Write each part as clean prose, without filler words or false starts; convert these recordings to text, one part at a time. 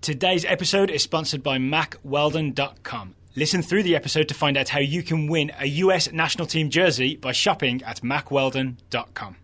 Today's episode is sponsored by MacWeldon.com. Listen through the episode to find out how you can win a US national team jersey by shopping at MacWeldon.com.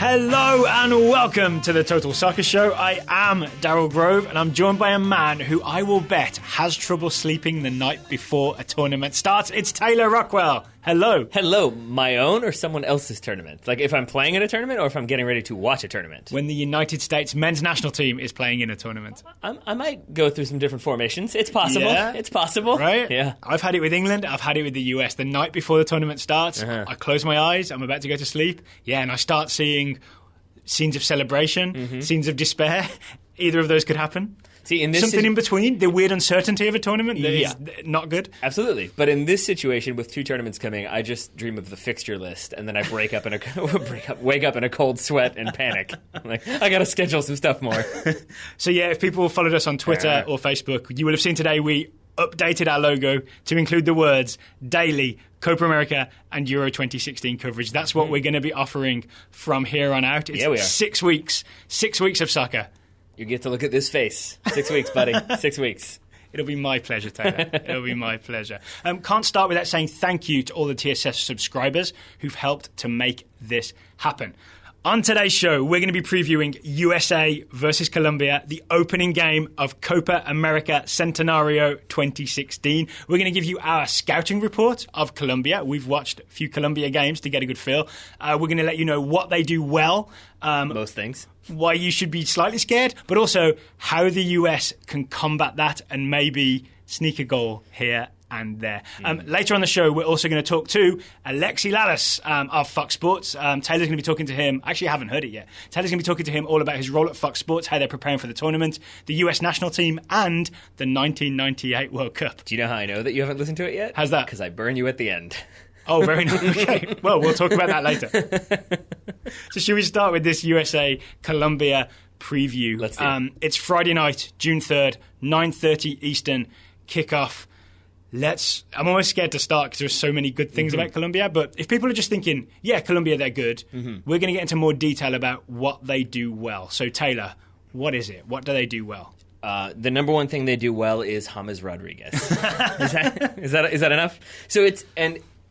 Hello and welcome to the Total Soccer Show. I am Daryl Grove and I'm joined by a man who I will bet has trouble sleeping the night before a tournament starts. It's Taylor Rockwell. Hello. Hello. My own or someone else's tournament? Like if I'm playing in a tournament or if I'm getting ready to watch a tournament? When the United States men's national team is playing in a tournament. I might go through some different formations. It's possible. Yeah. It's possible. Right? Yeah. I've had it with England. I've had it with the US. The night before the tournament starts, I close my eyes. I'm about to go to sleep. Yeah, and I start seeing scenes of celebration, scenes of despair. Either of those could happen. See, in this something in between, the weird uncertainty of a tournament that is not good. Absolutely. But in this situation, with two tournaments coming, I just dream of the fixture list, and then I wake up in a cold sweat and panic. I'm like, I got to schedule some stuff more. So yeah, if people followed us on Twitter or Facebook, you will have seen today we updated our logo to include the words Daily, Copa America and Euro 2016 coverage. That's what we're going to be offering from here on out. It's we are. 6 weeks. 6 weeks of soccer. You get to look at this face. 6 weeks, buddy. 6 weeks. It'll be my pleasure, Taylor. It'll be my pleasure. Can't start without saying thank you to all the TSS subscribers who've helped to make this happen. On today's show, we're going to be previewing USA versus Colombia, the opening game of Copa America Centenario 2016. We're going to give you our scouting report of Colombia. We've watched a few Colombia games to get a good feel. We're going to let you know what they do well. Most things. Why you should be slightly scared, but also how the US can combat that and maybe sneak a goal here and there. Later on the show, we're also going to talk to Alexi Lalas of Fox Sports. Taylor's going to be talking to him. Actually, I haven't heard it yet. Taylor's going to be talking to him all about his role at Fox Sports, how they're preparing for the tournament, the US national team, and the 1998 World Cup. Do you know how I know that you haven't listened to it yet? How's that? Because I burn you at the end. Oh, very nice. Okay. Well, we'll talk about that later. So should we start with this USA-Colombia preview? Let's do it. It's Friday night, June 3rd, 9:30 Eastern, kickoff. I'm almost scared to start because there's so many good things about Colombia, but if people are just thinking, yeah, Colombia, they're good, we're going to get into more detail about what they do well. So, Taylor, what is it? What do they do well? The number one thing they do well is James Rodriguez. Is that enough? So it's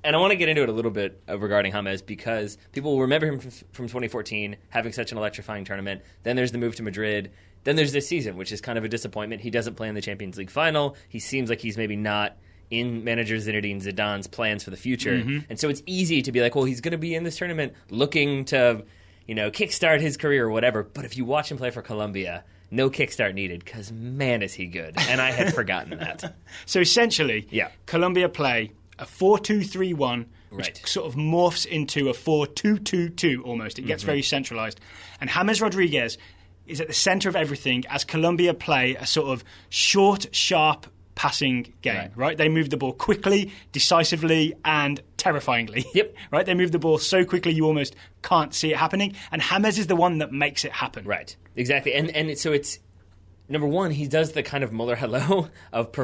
and I want to get into it a little bit regarding James because people will remember him from 2014 having such an electrifying tournament. Then there's the move to Madrid. Then there's this season, which is kind of a disappointment. He doesn't play in the Champions League final. He seems like he's maybe not in manager Zinedine Zidane's plans for the future. And so it's easy to be like, well, he's going to be in this tournament looking to, kickstart his career or whatever. But if you watch him play for Colombia, no kickstart needed because, man, is he good. And I had forgotten that. So essentially, Colombia play a 4-2-3-1, which sort of morphs into a 4-2-2-2 almost. It gets very centralized. And James Rodriguez is at the center of everything as Colombia play a sort of short, sharp passing game, right? They move the ball quickly, decisively, and terrifyingly. Right? They move the ball so quickly you almost can't see it happening. And James is the one that makes it happen. Right. Exactly. And so it's number one, he does the kind of Muller hello of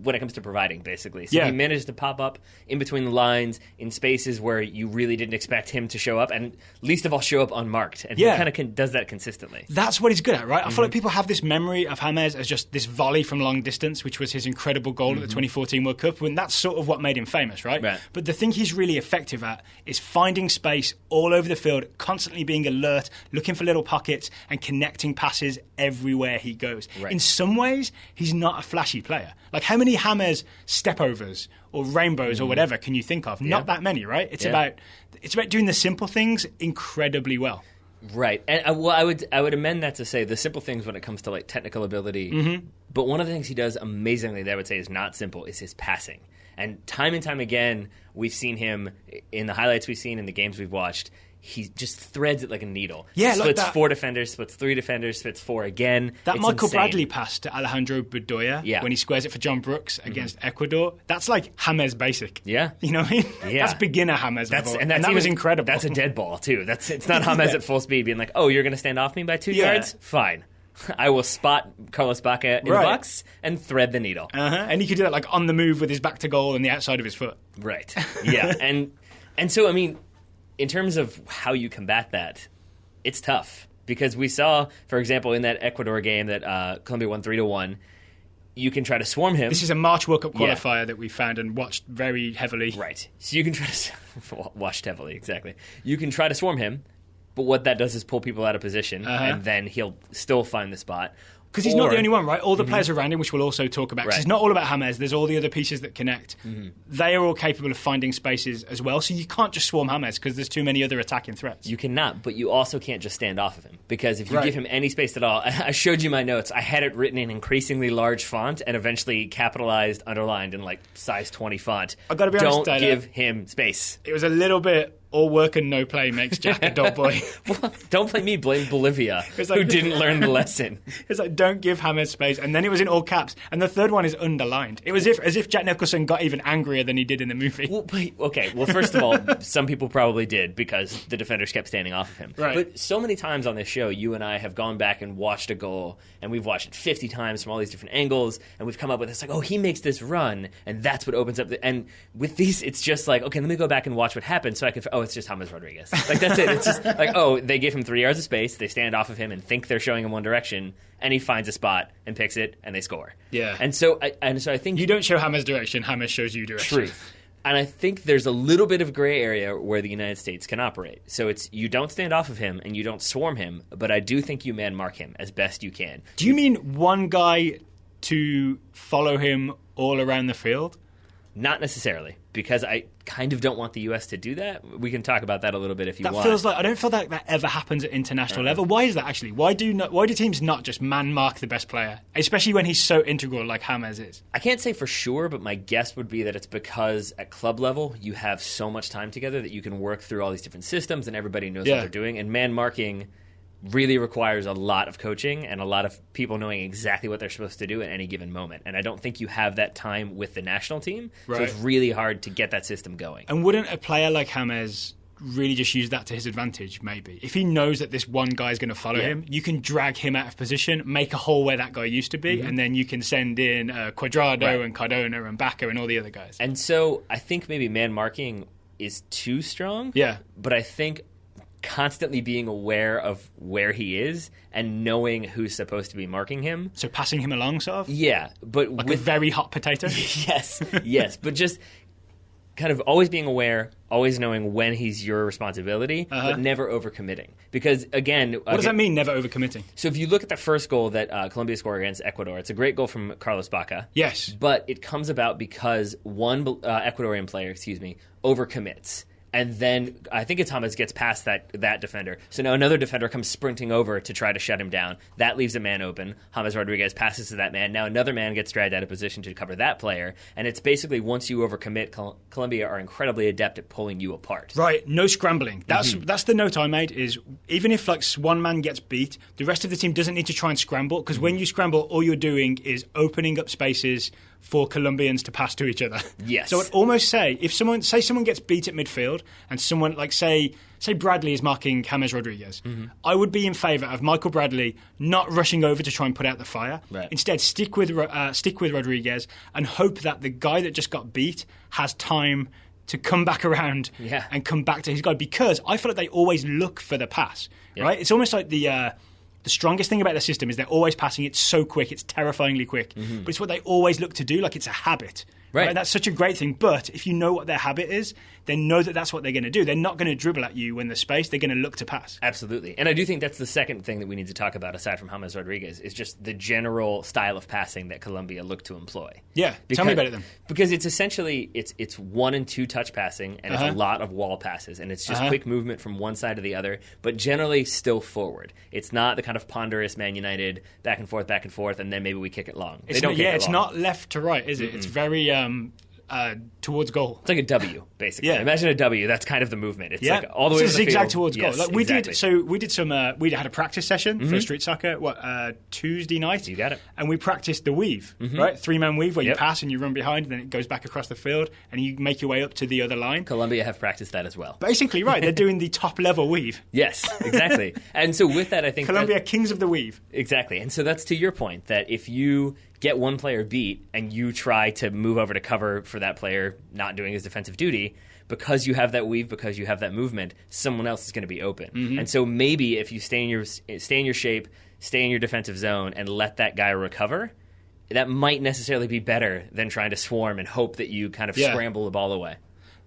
when it comes to providing, basically. So he managed to pop up in between the lines in spaces where you really didn't expect him to show up, and least of all show up unmarked. And he kind of does that consistently. That's what he's good at, right? I feel like people have this memory of James as just this volley from long distance, which was his incredible goal at the 2014 World Cup, and that's sort of what made him famous, right? But the thing he's really effective at is finding space all over the field, constantly being alert, looking for little pockets, and connecting passes everywhere he goes. In some ways, he's not a flashy player. Like, how many James stepovers or rainbows or whatever can you think of? Not that many, right? It's about doing the simple things incredibly well. Right. And I would amend that to say the simple things when it comes to like technical ability. But one of the things he does amazingly that I would say is not simple is his passing. And time again, we've seen him in the highlights we've seen in the games we've watched. He just threads it like a needle. Yeah, splits like that. 4 defenders, splits 3 defenders, splits 4 again. That it's Michael insane. Bradley pass to Alejandro Bedoya when he squares it for John Brooks against Ecuador, that's like James basic. Yeah. You know what I mean? Yeah. That's beginner James level. And that was incredible. That's a dead ball, too. It's not James at full speed being like, oh, you're going to stand off me by 2 yards? Fine. I will spot Carlos Baca in the box and thread the needle. And he could do that like on the move with his back to goal and the outside of his foot. Right. Yeah. and so, I mean, in terms of how you combat that, it's tough. Because we saw, for example, in that Ecuador game that Colombia won 3-1, you can try to swarm him. This is a March World Cup qualifier that we found and watched very heavily. Right. So you can try to... watched heavily, exactly. You can try to swarm him, but what that does is pull people out of position, and then he'll still find the spot. Because he's not the only one, right? All the players around him, which we'll also talk about. Right. It's not all about James. There's all the other pieces that connect. They are all capable of finding spaces as well. So you can't just swarm James because there's too many other attacking threats. You cannot, but you also can't just stand off of him. Because if you give him any space at all... I showed you my notes. I had it written in increasingly large font and eventually capitalized, underlined in like size 20 font. I've got to be honest, don't give him space. It was a little bit... All work and no play makes Jack a dog boy. Well, don't blame me, blame Bolivia, who didn't learn the lesson. It's like, don't give James space. And then it was in all caps. And the third one is underlined. It was as if Jack Nicholson got even angrier than he did in the movie. Well, okay, well, first of all, some people probably did because the defenders kept standing off of him. Right. But so many times on this show, you and I have gone back and watched a goal, and we've watched it 50 times from all these different angles, and we've come up with this, like, oh, he makes this run, and that's what opens up. And with these, it's just like, okay, let me go back and watch what happened so I can, it's just James Rodriguez. Like, that's it. It's just like, oh, they gave him 3 yards of space, they stand off of him and think they're showing him one direction, and he finds a spot and picks it, and they score. Yeah. And so I think... You don't show James direction, James shows you direction. Truth. And I think there's a little bit of gray area where the United States can operate. So it's you don't stand off of him and you don't swarm him, but I do think you man mark him as best you can. Do you mean one guy to follow him all around the field? Not necessarily, because I kind of don't want the U.S. to do that. We can talk about that a little bit if you want. That feels like I don't feel like that ever happens at international level. Why is that actually? Why do teams not just man mark the best player, especially when he's so integral like James is? I can't say for sure, but my guess would be that it's because at club level you have so much time together that you can work through all these different systems and everybody knows what they're doing. And man marking really requires a lot of coaching and a lot of people knowing exactly what they're supposed to do at any given moment. And I don't think you have that time with the national team, so it's really hard to get that system going. And wouldn't a player like James really just use that to his advantage, maybe? If he knows that this one guy is going to follow him, you can drag him out of position, make a hole where that guy used to be, and then you can send in Cuadrado and Cardona and Baca and all the other guys. And so I think maybe man marking is too strong. Yeah. But I think constantly being aware of where he is and knowing who's supposed to be marking him. So passing him along, sort of? Yeah. But like with a very hot potato? Yes. But just kind of always being aware, always knowing when he's your responsibility, but never overcommitting. Because, again... What does that mean, never overcommitting? So if you look at the first goal that Colombia scored against Ecuador, it's a great goal from Carlos Baca. Yes. But it comes about because one Ecuadorian player, overcommits. And then I think it's James gets past that defender. So now another defender comes sprinting over to try to shut him down. That leaves a man open. James Rodriguez passes to that man. Now another man gets dragged out of position to cover that player. And it's basically once you overcommit, Colombia are incredibly adept at pulling you apart. Right, no scrambling. That's the note I made is even if like one man gets beat, the rest of the team doesn't need to try and scramble because when you scramble, all you're doing is opening up spaces for Colombians to pass to each other. Yes. So I'd almost say if someone gets beat at midfield and someone like say Bradley is marking James Rodriguez, I would be in favour of Michael Bradley not rushing over to try and put out the fire. Right. Instead, stick with Rodriguez and hope that the guy that just got beat has time to come back around and come back to his guy because I feel like they always look for the pass. Right? It's almost like the strongest thing about the system is they're always passing. It's so quick. It's terrifyingly quick. But it's what they always look to do. Like it's a habit. Right. That's such a great thing. But if you know what their habit is, they know that that's what they're going to do. They're not going to dribble at you when there's space. They're going to look to pass. Absolutely. And I do think that's the second thing that we need to talk about, aside from James Rodriguez, is just the general style of passing that Colombia look to employ. Yeah. Tell me about it then. Because it's essentially, it's 1 and 2 touch passing, and it's a lot of wall passes. And it's just quick movement from one side to the other, but generally still forward. It's not the kind of ponderous Man United back and forth, and then maybe we kick it long. It's not left to right, is it? It's very... towards goal. It's like a W, basically. Yeah. Imagine a W. That's kind of the movement. It's like all the way to the zigzag field. towards goal. Yes, Like we exactly. did some. We had a practice session for street soccer. Tuesday night? You got it. And we practiced the weave, right? 3-man weave where you Yep. pass and you run behind, and then it goes back across the field, and you make your way up to the other line. Colombia have practiced that as well. Basically, right? They're doing the top level weave. Yes, exactly. And so with that, I think Colombia, kings of the weave. Exactly. And so that's to your point, that if you get one player beat and you try to move over to cover for that player not doing his defensive duty, because you have that weave, because you have that movement, someone else is going to be open. Mm-hmm. And so maybe if you stay in your shape, stay in your defensive zone, and let that guy recover, that might necessarily be better than trying to swarm and hope that you kind of scramble the ball away.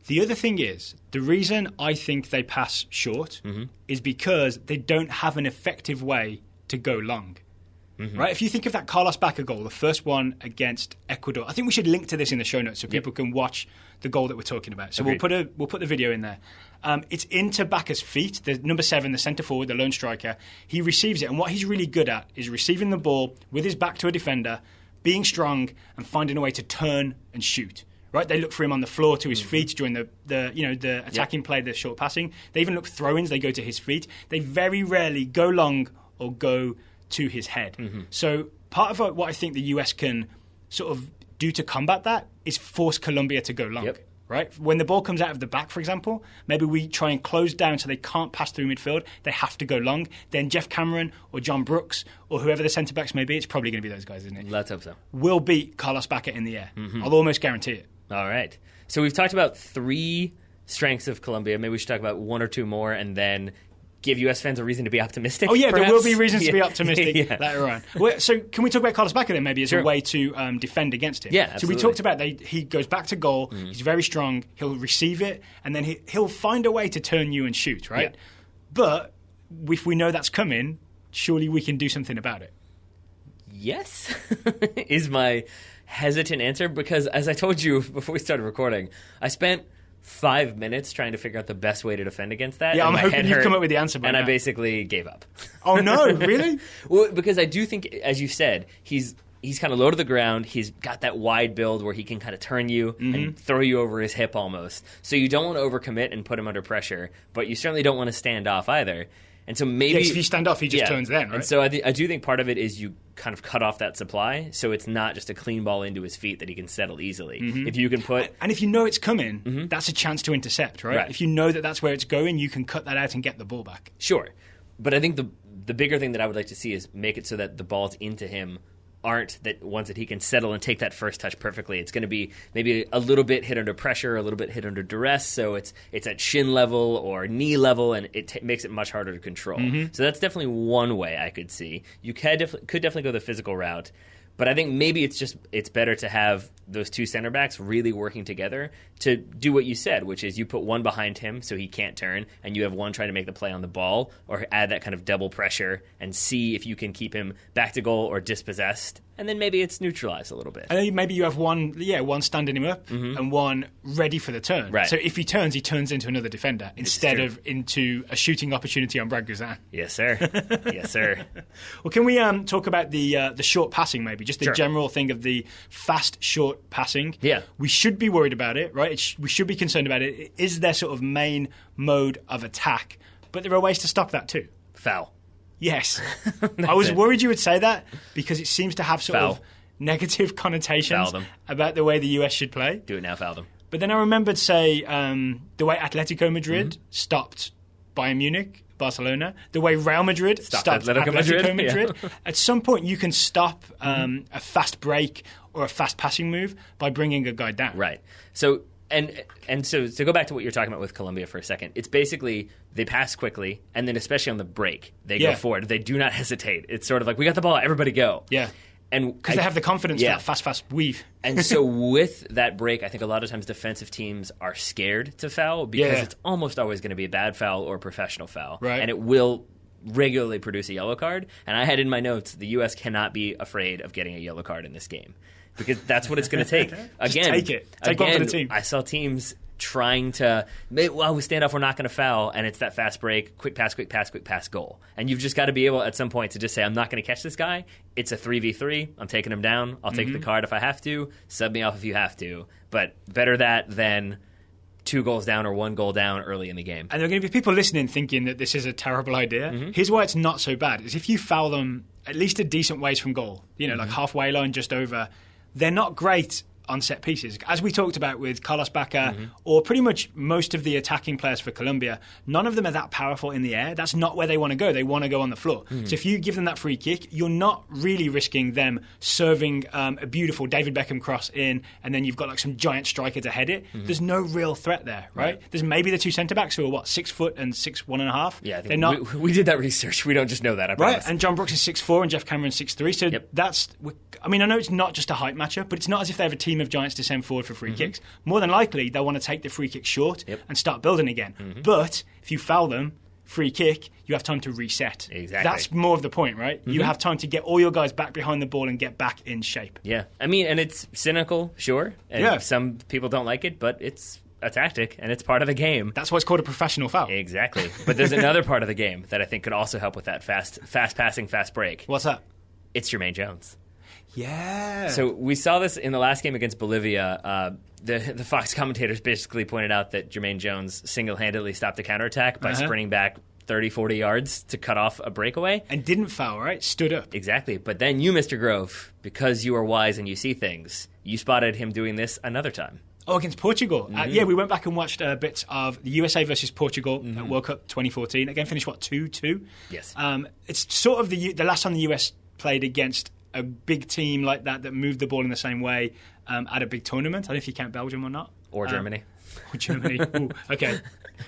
The other thing is, the reason I think they pass short is because they don't have an effective way to go long. Right? If you think of that Carlos Bacca goal, the first one against Ecuador, I think we should link to this in the show notes so people can watch the goal that we're talking about. So we'll put the video in there. It's into Bacca's feet. The number 7, the centre forward, the lone striker. He receives it, and what he's really good at is receiving the ball with his back to a defender, being strong, and finding a way to turn and shoot. Right? They look for him on the floor to his feet during the attacking play, the short passing. They even look throw-ins. They go to his feet. They very rarely go long or go to his head. So part of what I think the US can sort of do to combat that is force Colombia to go long. Yep. Right? When the ball comes out of the back, for example, maybe we try and close down so they can't pass through midfield. They have to go long. Then Jeff Cameron or John Brooks or whoever the centre-backs may be, it's probably going to be those guys, isn't it? Let's hope so. Will beat Carlos Bacca in the air. I'll almost guarantee it. All right. So we've talked about 3 strengths of Colombia. Maybe we should talk about 1 or 2 more and then give U.S. fans a reason to be optimistic. Oh, yeah, perhaps? there will be reasons to be optimistic later on. Well, so can we talk about Carlos Bacca then maybe as a way to defend against him? Yeah, So absolutely. we talked about he goes back to goal, he's very strong, he'll receive it, and then he'll find a way to turn you and shoot, right? Yeah. But if we know that's coming, surely we can do something about it. Yes, is my hesitant answer, because as I told you before we started recording, I spent 5 minutes trying to figure out the best way to defend against that. Yeah, and I'm hoping you've come up with the answer by and now. I basically gave up. Oh, no, really? Well, because I do think, as you said, he's kind of low to the ground. He's got that wide build where he can kind of turn you and throw you over his hip almost. So you don't want to overcommit and put him under pressure, but you certainly don't want to stand off either. And so maybe... Yes, if you stand off, he just turns then, right? And so I do think part of it is you kind of cut off that supply, so it's not just a clean ball into his feet that he can settle easily. If you can put... And if you know it's coming, that's a chance to intercept, right? If you know that that's where it's going, you can cut that out and get the ball back. Sure. But I think the bigger thing that I would like to see is make it so that the balls into him aren't that ones that he can settle and take that first touch perfectly. It's going to be maybe a little bit hit under pressure, a little bit hit under duress, so it's at shin level or knee level, and it makes it much harder to control. So that's definitely one way I could see. You could definitely go the physical route, but I think maybe it's better to have those 2 center backs really working together to do what you said, which is you put one behind him so he can't turn, and you have one trying to make the play on the ball, or add that kind of double pressure and see if you can keep him back to goal or dispossessed, and then maybe it's neutralized a little bit. And then maybe you have one standing him up and one ready for the turn. Right. So if he turns into another defender instead of into a shooting opportunity on Brad Guzan. Yes, sir. Yes, sir. Well, can we talk about the short passing maybe? Just the general thing of the fast, short passing. Yeah. We should be worried about it, right? We should be concerned about it. It is their sort of main mode of attack. But there are ways to stop that too. Foul. Yes. I was worried you would say that because it seems to have sort of negative connotations about the way the US should play. Do it now, foul them. But then I remembered, say, the way Atletico Madrid stopped Bayern Munich, Barcelona, the way Real Madrid stopped Atletico Madrid. Yeah. At some point, you can stop a fast break or a fast passing move by bringing a guy down. Right. So... And so to go back to what you're talking about with Colombia for a second, it's basically they pass quickly, and then especially on the break, they go forward. They do not hesitate. It's sort of like, we got the ball, everybody go. Yeah. And because they have the confidence for that fast weave. And so with that break, I think a lot of times defensive teams are scared to foul because it's almost always going to be a bad foul or a professional foul. Right. And it will regularly produce a yellow card. And I had in my notes, the U.S. cannot be afraid of getting a yellow card in this game. Because that's what it's going to take. Just take it. Take one for the team. I saw teams trying to, well, we stand off, we're not going to foul, and it's that fast break, quick pass, goal. And you've just got to be able at some point to just say, I'm not going to catch this guy. It's a 3v3. I'm taking him down. I'll take the card if I have to. Sub me off if you have to. But better that than 2 goals down or 1 goal down early in the game. And there are going to be people listening thinking that this is a terrible idea. Here's why it's not so bad. Is if you foul them at least a decent ways from goal, like halfway line, just over, they're not great on set pieces. As we talked about with Carlos Bacca or pretty much most of the attacking players for Colombia, none of them are that powerful in the air. That's not where they want to go. They want to go on the floor. So if you give them that free kick, you're not really risking them serving a beautiful David Beckham cross in, and then you've got like some giant striker to head it. There's no real threat there, right? There's maybe the 2 centre-backs who are, 6 foot and 6'1.5"? Yeah, I think we did that research. We don't just know that, I promise. Right, and John Brooks is 6'4" and Jeff Cameron's 6'3". So that's... I mean, I know it's not just a height matchup, but it's not as if they have a team of giants to send forward for free kicks. More than likely, they'll want to take the free kick short and start building again. But if you foul them, free kick, you have time to reset. Exactly. That's more of the point, right? You have time to get all your guys back behind the ball and get back in shape. Yeah. I mean, and it's cynical, sure. And some people don't like it, but it's a tactic, and it's part of the game. That's why it's called a professional foul. Exactly. But there's another part of the game that I think could also help with that fast passing, fast break. What's that? It's Jermaine Jones. Yeah. So we saw this in the last game against Bolivia. The Fox commentators basically pointed out that Jermaine Jones single-handedly stopped a counterattack by sprinting back 30, 40 yards to cut off a breakaway. And didn't foul, right? Stood up. Exactly. But then you, Mr. Grove, because you are wise and you see things, you spotted him doing this another time. Oh, against Portugal. Yeah, we went back and watched bits of the USA versus Portugal at World Cup 2014. Again, finished, 2-2? Yes. It's sort of the last time the US played against a big team like that moved the ball in the same way at a big tournament. I don't know if you count Belgium or not. Or Germany. Or Germany. Ooh, okay.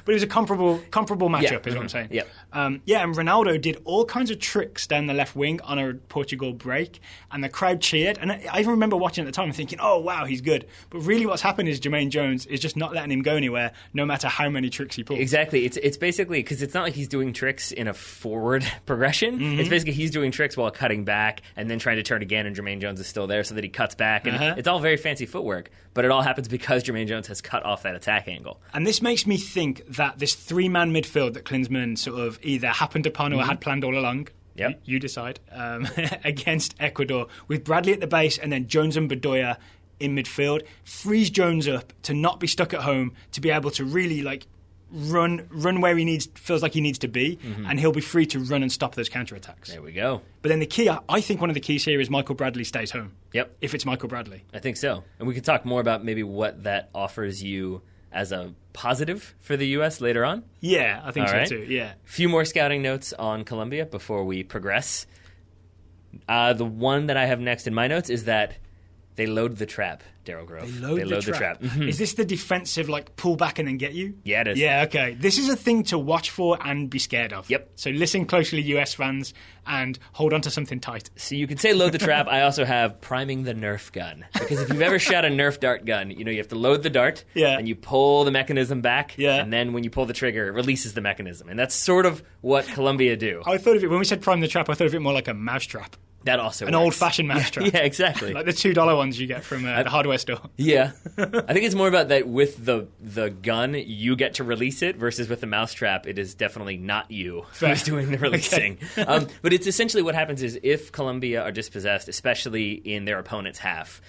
But it was a comparable matchup, is what I'm saying. Yep. And Ronaldo did all kinds of tricks down the left wing on a Portugal break, and the crowd cheered. And I even remember watching at the time and thinking, oh, wow, he's good. But really what's happened is Jermaine Jones is just not letting him go anywhere, no matter how many tricks he pulls. Exactly. It's basically, because it's not like he's doing tricks in a forward progression. It's basically he's doing tricks while cutting back and then trying to turn again, and Jermaine Jones is still there so that he cuts back. And it's all very fancy footwork, but it all happens because Jermaine Jones has cut off that attack angle. And this makes me think that this 3-man midfield that Klinsmann sort of either happened upon or had planned all along, you decide, against Ecuador, with Bradley at the base and then Jones and Bedoya in midfield, frees Jones up to not be stuck at home, to be able to really run where feels like he needs to be, and he'll be free to run and stop those counterattacks. There we go. But then the key, I think one of the keys here is Michael Bradley stays home. Yep. If it's Michael Bradley. I think so. And we can talk more about maybe what that offers you as a positive for the U.S. later on. Yeah, I think so too, yeah. A few more scouting notes on Colombia before we progress. The one that I have next in my notes is that they load the trap, Daryl Grove. They load the trap. Is this the defensive, pull back and then get you? Yeah, it is. Yeah, okay. This is a thing to watch for and be scared of. Yep. So listen closely, US fans, and hold on to something tight. So you could say load the trap. I also have priming the Nerf gun. Because if you've ever shot a Nerf dart gun, you have to load the dart, and you pull the mechanism back, and then when you pull the trigger, it releases the mechanism. And that's sort of what Colombia do. I thought of it, when we said prime the trap, I thought of it more like a mouse trap. That also An old-fashioned mousetrap. Yeah, exactly. Like the $2 ones you get from the hardware store. Yeah. I think it's more about that with the gun, you get to release it, versus with the mousetrap, it is definitely not you who's doing the releasing. Okay. But it's essentially what happens is if Colombia are dispossessed, especially in their opponent's half,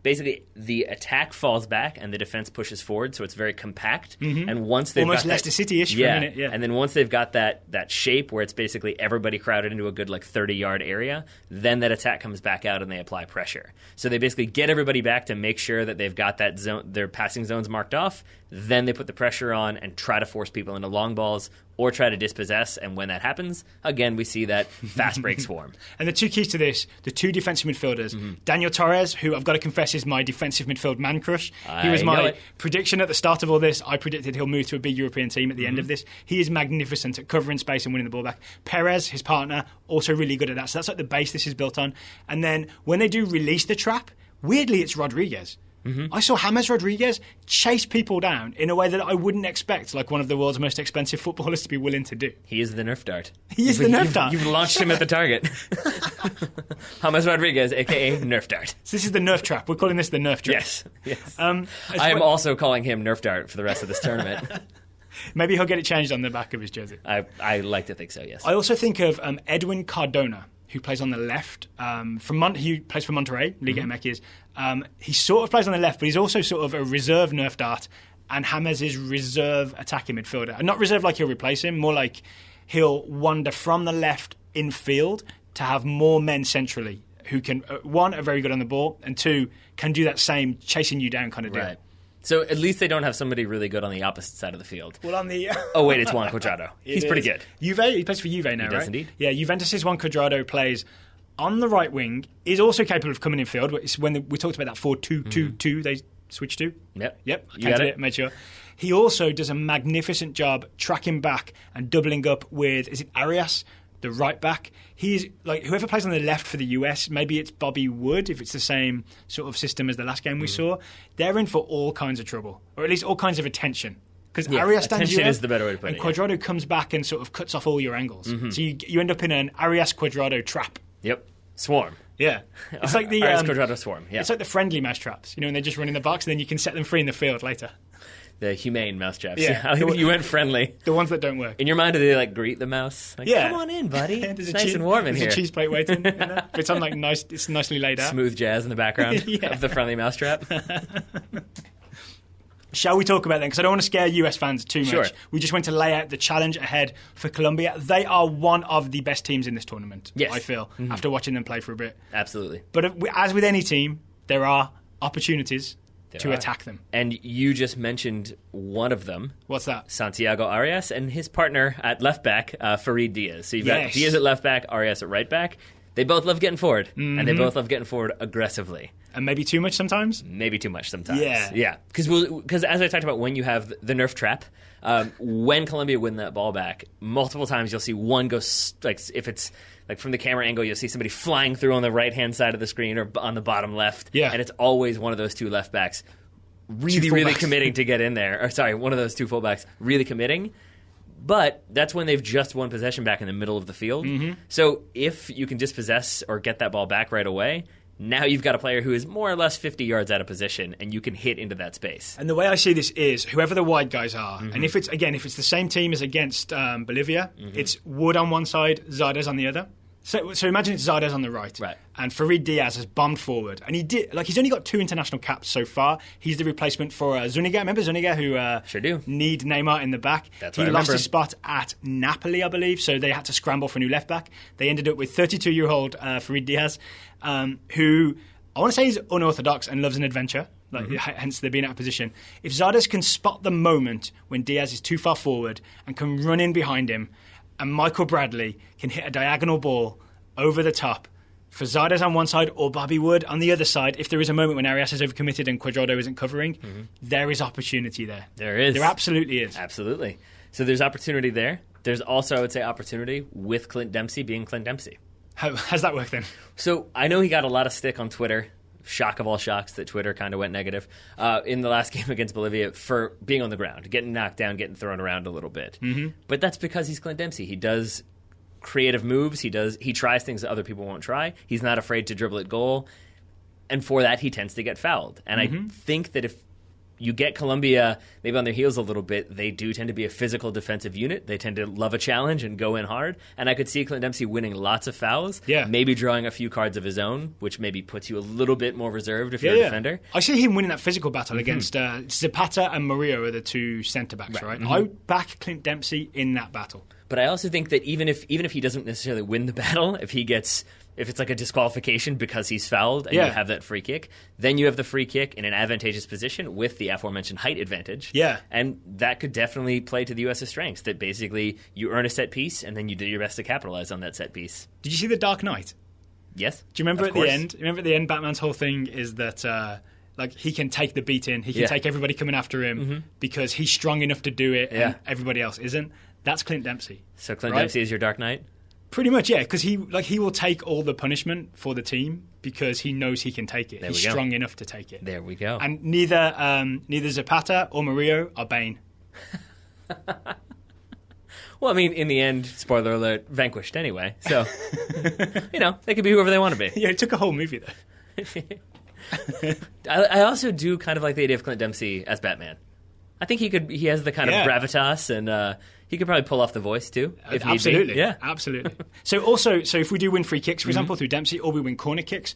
basically the attack falls back and the defense pushes forward, so it's very compact. And once they've almost got Leicester City-ish for a minute, and then once they've got that shape where it's basically everybody crowded into a good 30-yard area, then that attack comes back out and they apply pressure. So they basically get everybody back to make sure that they've got that zone, their passing zones marked off. Then they put the pressure on and try to force people into long balls or try to dispossess. And when that happens, again, we see that fast breaks form. And the two keys to this, the two defensive midfielders, Daniel Torres, who I've got to confess is my defensive midfield man crush. He was my prediction at the start of all this. I predicted he'll move to a big European team at the end of this. He is magnificent at covering space and winning the ball back. Perez, his partner, also really good at that. So that's the base this is built on. And then when they do release the trap, weirdly it's Rodriguez. I saw James Rodriguez chase people down in a way that I wouldn't expect, like one of the world's most expensive footballers to be willing to do. He is the Nerf dart. He is the Nerf dart. You've launched him at the target. James Rodriguez, a.k.a. Nerf dart. So this is the Nerf trap. We're calling this the Nerf trap. Yes. I am also calling him Nerf dart for the rest of this tournament. Maybe he'll get it changed on the back of his jersey. I like to think so, yes. I also think of Edwin Cardona, who plays on the left. He plays for Monterrey, Liga MX. He sort of plays on the left, but he's also sort of a reserve Nerf dart, and James is reserve attacking midfielder. And not reserve like he'll replace him, more like he'll wander from the left in field to have more men centrally who can, one, are very good on the ball, and two, can do that same chasing you down kind of deal. Right. So at least they don't have somebody really good on the opposite side of the field. Well, on the oh wait, it's Juan Cuadrado. He's pretty good. He plays for Juve now, he does indeed. Yeah, Juventus' Juan Cuadrado plays on the right wing. Is also capable of coming in field. It's when we talked about that 4-2-2-2 they switched to. Yep. You got it. Made sure. He also does a magnificent job tracking back and doubling up with, is it Arias, the right back? He's like, whoever plays on the left for the US, maybe it's Bobby Wood, if it's the same sort of system as the last game we saw. They're in for all kinds of trouble, or at least all kinds of attention. Because Arias stands you up, is the better way to put and it. Cuadrado comes back and sort of cuts off all your angles. So you end up in an Arias Cuadrado trap. Yep. Swarm. Yeah. It's like the Arias Cuadrado swarm. Yeah. It's like the friendly mouse traps, when they just run in the box and then you can set them free in the field later. The humane mouse traps. Yeah. You went friendly. The ones that don't work. In your mind, do they greet the mouse? Like, come on in, buddy. It's nice and warm in here. There's a cheese plate waiting. But it's on it's nicely laid out. Smooth jazz in the background of the friendly mouse trap. Shall we talk about them? Because I don't want to scare US fans too much. Sure. We just went to lay out the challenge ahead for Colombia. They are one of the best teams in this tournament, yes. I feel, after watching them play for a bit. Absolutely. But as with any team, there are opportunities to attack them. And you just mentioned one of them. What's that? Santiago Arias and his partner at left back, Farid Diaz. So you've got Diaz at left back, Arias at right back. They both love getting forward, and they both love getting forward aggressively. And maybe too much sometimes? Maybe too much sometimes. Yeah. Because as I talked about, when you have the Nerf trap, when Colombia win that ball back, multiple times you'll see one go, if it's like from the camera angle, you'll see somebody flying through on the right-hand side of the screen or on the bottom left. Yeah. And it's always one of those two left backs really committing to get in there. Or sorry, one of those two fullbacks really committing. But that's when they've just won possession back in the middle of the field. So if you can dispossess or get that ball back right away, now you've got a player who is more or less 50 yards out of position, and you can hit into that space. And the way I see this is, whoever the wide guys are, and if it's the same team as against Bolivia, it's Wood on one side, Zardes on the other. So imagine it's Zardes on the right, and Farid Diaz has bombed forward, and he's only got 2 international caps so far. He's the replacement for Zuniga. Remember Zuniga, who sure do need Neymar in the back. He lost his spot at Napoli, I believe, so they had to scramble for a new left back. They ended up with 32-year-old Farid Diaz, who I want to say is unorthodox and loves an adventure. Hence they're being out of position. If Zardes can spot the moment when Diaz is too far forward and can run in behind him, and Michael Bradley can hit a diagonal ball over the top for Zardes on one side or Bobby Wood on the other side, if there is a moment when Arias is overcommitted and Cuadrado isn't covering, there is opportunity there. There is. There absolutely is. Absolutely. So there's opportunity there. There's also, I would say, opportunity with Clint Dempsey being Clint Dempsey. How's that work then? So I know he got a lot of stick on Twitter. Shock of all shocks that Twitter kind of went negative in the last game against Bolivia for being on the ground, getting knocked down, getting thrown around a little bit. But that's because he's Clint Dempsey. He does creative moves. He tries things that other people won't try. He's not afraid to dribble at goal. And for that, he tends to get fouled. And I think that if you get Colombia maybe on their heels a little bit, they do tend to be a physical defensive unit. They tend to love a challenge and go in hard. And I could see Clint Dempsey winning lots of fouls, maybe drawing a few cards of his own, which maybe puts you a little bit more reserved if you're a defender. I see him winning that physical battle against Zapata and Murillo are the two centre-backs, right? I back Clint Dempsey in that battle. But I also think that even if he doesn't necessarily win the battle, if it's like a disqualification because he's fouled and you have that free kick, then you have the free kick in an advantageous position with the aforementioned height advantage. Yeah. And that could definitely play to the U.S.'s strengths, that basically you earn a set piece and then you do your best to capitalize on that set piece. Did you see The Dark Knight? Yes. Do you remember at the end? Remember at the end, Batman's whole thing is that he can take the beating, he can take everybody coming after him because he's strong enough to do it and everybody else isn't. That's Clint Dempsey. So Clint Dempsey is your Dark Knight? Pretty much, yeah, because he will take all the punishment for the team because he knows he can take it. He's strong enough to take it. There we go. And neither Zapata or Murillo are Bane. Well, I mean, in the end, spoiler alert, vanquished anyway. So, they could be whoever they want to be. Yeah, it took a whole movie, though. I also do kind of like the idea of Clint Dempsey as Batman. I think he has the kind of gravitas, and he could probably pull off the voice, too, if absolutely. need be. Yeah, absolutely. So if we do win free kicks, for example, through Dempsey, or we win corner kicks,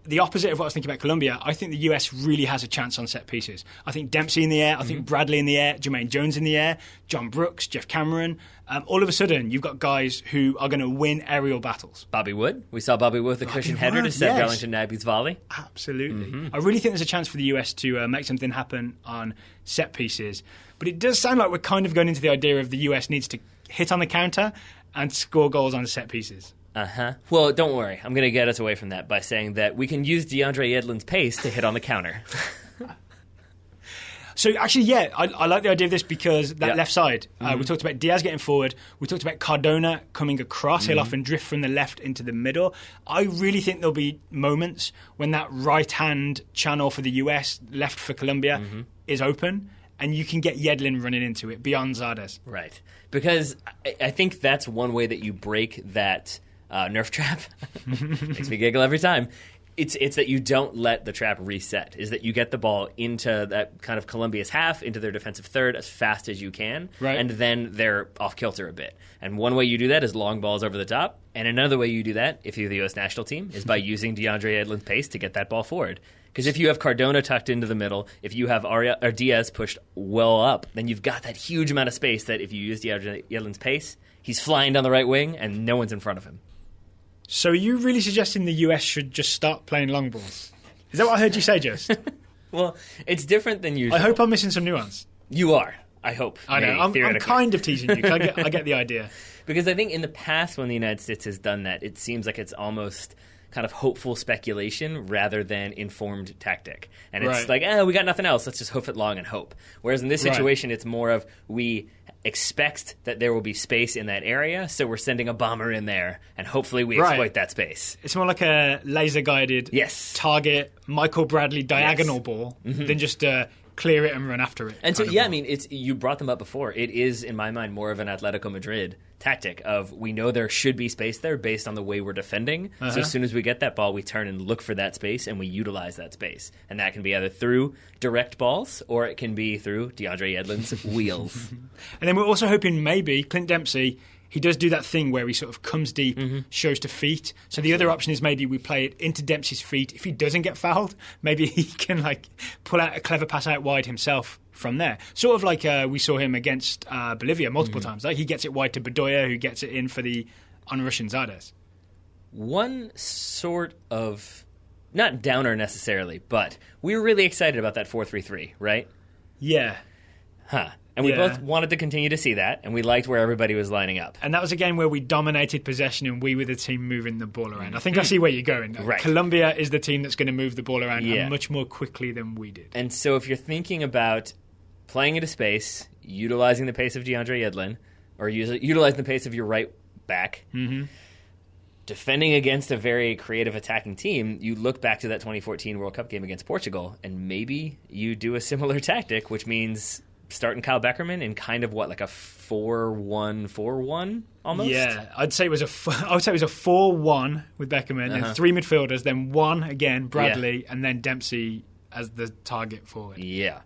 the opposite of what I was thinking about Colombia, I think the US really has a chance on set pieces. I think Dempsey in the air, I think Bradley in the air, Jermaine Jones in the air, John Brooks, Jeff Cameron. All of a sudden, you've got guys who are going to win aerial battles. Bobby Wood. We saw Bobby Wood with a cushion header to set Darlington Nagbe's volley. Absolutely. I really think there's a chance for the US to make something happen on set pieces. But it does sound like we're kind of going into the idea of the US needs to hit on the counter and score goals on set pieces. Well, don't worry. I'm going to get us away from that by saying that we can use DeAndre Yedlin's pace to hit on the counter. So actually, I like the idea of this because that left side, we talked about Diaz getting forward. We talked about Cardona coming across. He'll often drift from the left into the middle. I really think there'll be moments when that right-hand channel for the US, left for Colombia, is open, and you can get Yedlin running into it beyond Zardes. Right. Because I think that's one way that you break that Nerf trap. Makes me giggle every time. It's that you don't let the trap reset, is that you get the ball into that kind of Colombia's half, into their defensive third as fast as you can, and then they're off kilter a bit. And one way you do that is long balls over the top, and another way you do that, if you're the U.S. national team, is by using DeAndre Yedlin's pace to get that ball forward. Because if you have Cardona tucked into the middle, if you have Diaz pushed well up, then you've got that huge amount of space that if you use DeAndre Yedlin's pace, he's flying down the right wing and no one's in front of him. So are you really suggesting the US should just start playing long balls? Is that what I heard you say, just? Well, it's different than usual. I hope I'm missing some nuance. You are, I hope. I know. I'm kind of teasing you, because I get the idea. Because I think in the past when the United States has done that, it seems like it's almost kind of hopeful speculation rather than informed tactic. And it's like, we got nothing else. Let's just hoof it long and hope. Whereas in this situation, it's more of we expect that there will be space in that area, so we're sending a bomber in there, and hopefully we exploit that space. It's more like a laser-guided target, Michael Bradley diagonal ball than just clear it and run after it. And so, I mean, you brought them up before. It is, in my mind, more of an Atletico Madrid tactic of we know there should be space there based on the way we're defending. So as soon as we get that ball, we turn and look for that space, and we utilize that space. And that can be either through direct balls or it can be through DeAndre Yedlin's wheels. And then we're also hoping maybe Clint Dempsey, he does do that thing where he sort of comes deep, shows to feet. So the other option is maybe we play it into Dempsey's feet. If he doesn't get fouled, maybe he can pull out a clever pass out wide himself from there. Sort of like we saw him against Bolivia multiple times. Like he gets it wide to Bedoya, who gets it in for the on-rushing Zardes. One sort of, not downer necessarily, but we were really excited about that 4-3-3, right? Yeah. And we both wanted to continue to see that, and we liked where everybody was lining up. And that was a game where we dominated possession and we were the team moving the ball around. I think I see where you're going. Right. Colombia is the team that's going to move the ball around and much more quickly than we did. And so if you're thinking about playing into space, utilizing the pace of DeAndre Yedlin, or utilizing the pace of your right back, defending against a very creative attacking team, you look back to that 2014 World Cup game against Portugal, and maybe you do a similar tactic, which means starting Kyle Beckerman in kind of like a 4-1-4-1 almost. Yeah, I'd say it was a 4-1 with Beckerman and three midfielders, then one again Bradley, and then Dempsey as the target forward. Yeah,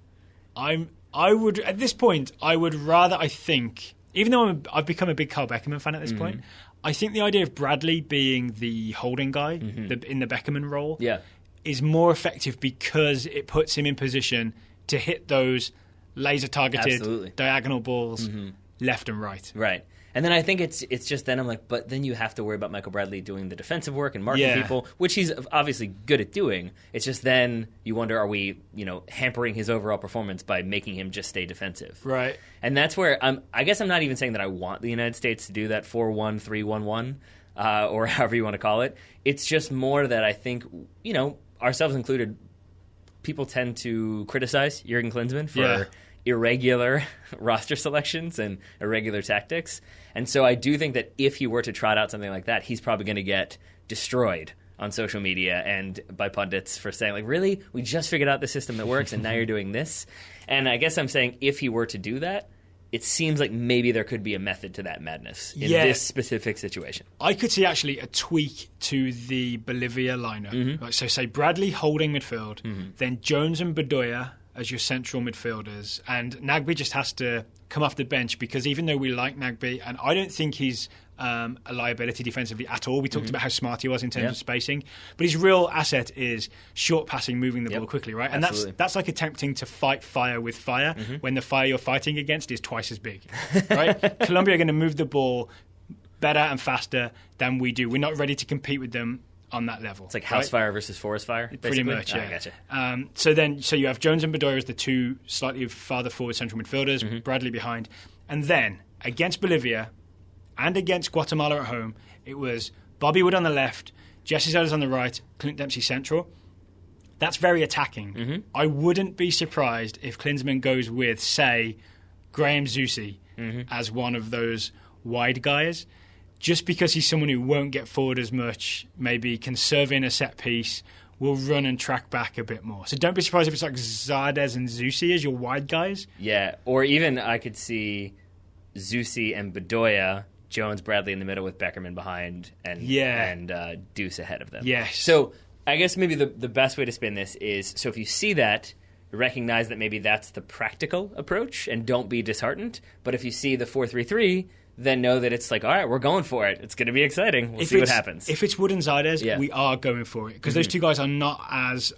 I would at this point I would rather, I think, even though I've become a big Kyle Beckerman fan at this point, I think the idea of Bradley being the holding guy in the Beckerman role is more effective because it puts him in position to hit those laser-targeted diagonal balls left and right. Right. And then I think it's just then I'm like, but then you have to worry about Michael Bradley doing the defensive work and marking people, which he's obviously good at doing. It's just then you wonder, are we, hampering his overall performance by making him just stay defensive? Right. And that's where I guess I'm not even saying that I want the United States to do that 4-1-3-1-1 or however you want to call it. It's just more that I think, ourselves included, people tend to criticize Jurgen Klinsmann for irregular roster selections and irregular tactics. And so I do think that if he were to trot out something like that, he's probably going to get destroyed on social media and by pundits for saying, like, really? We just figured out the system that works and now you're doing this? And I guess I'm saying if he were to do that, it seems like maybe there could be a method to that madness in this specific situation. I could see actually a tweak to the Bolivia lineup. Like, so say Bradley holding midfield, then Jones and Bedoya as your central midfielders, and Nagbe just has to come off the bench, because even though we like Nagbe, and I don't think he's a liability defensively at all. We talked about how smart he was in terms of spacing, but his real asset is short passing, moving the ball quickly, right? And that's like attempting to fight fire with fire when the fire you're fighting against is twice as big, right? Colombia are going to move the ball better and faster than we do. We're not ready to compete with them on that level. It's like house fire versus forest fire, basically? Pretty much, yeah. Gotcha. So you have Jones and Bedoya as the two slightly farther forward central midfielders, Bradley behind. And then, against Bolivia and against Guatemala at home, it was Bobby Wood on the left, Jesse Sellers on the right, Clint Dempsey central. That's very attacking. I wouldn't be surprised if Klinsmann goes with, say, Graham Zusi as one of those wide guys, just because he's someone who won't get forward as much, maybe can serve in a set piece, will run and track back a bit more. So don't be surprised if it's like Zardes and Zusi as your wide guys. Yeah, or even I could see Zusi and Bedoya, Jones, Bradley in the middle with Beckerman behind, and Deuce ahead of them. Yes. So I guess maybe the best way to spin this is, so if you see that, recognize that maybe that's the practical approach and don't be disheartened. But if you see the 4-3-3, then know that it's like, all right, we're going for it. It's going to be exciting. We'll see what happens. If it's Wood and Zardes, we are going for it, because those two guys are not as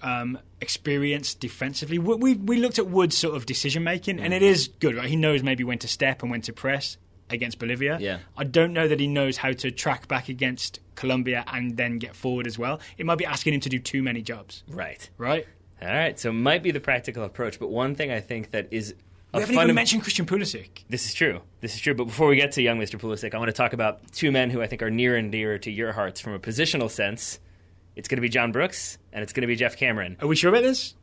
experienced defensively. We looked at Wood's sort of decision-making, and it is good, right? He knows maybe when to step and when to press against Bolivia. Yeah. I don't know that he knows how to track back against Colombia and then get forward as well. It might be asking him to do too many jobs. Right. All right, so it might be the practical approach, but one thing I think that is... We haven't even mentioned Christian Pulisic. This is true. But before we get to young Mr. Pulisic, I want to talk about two men who I think are near and dear to your hearts from a positional sense. It's going to be John Brooks, and it's going to be Jeff Cameron. Are we sure about this?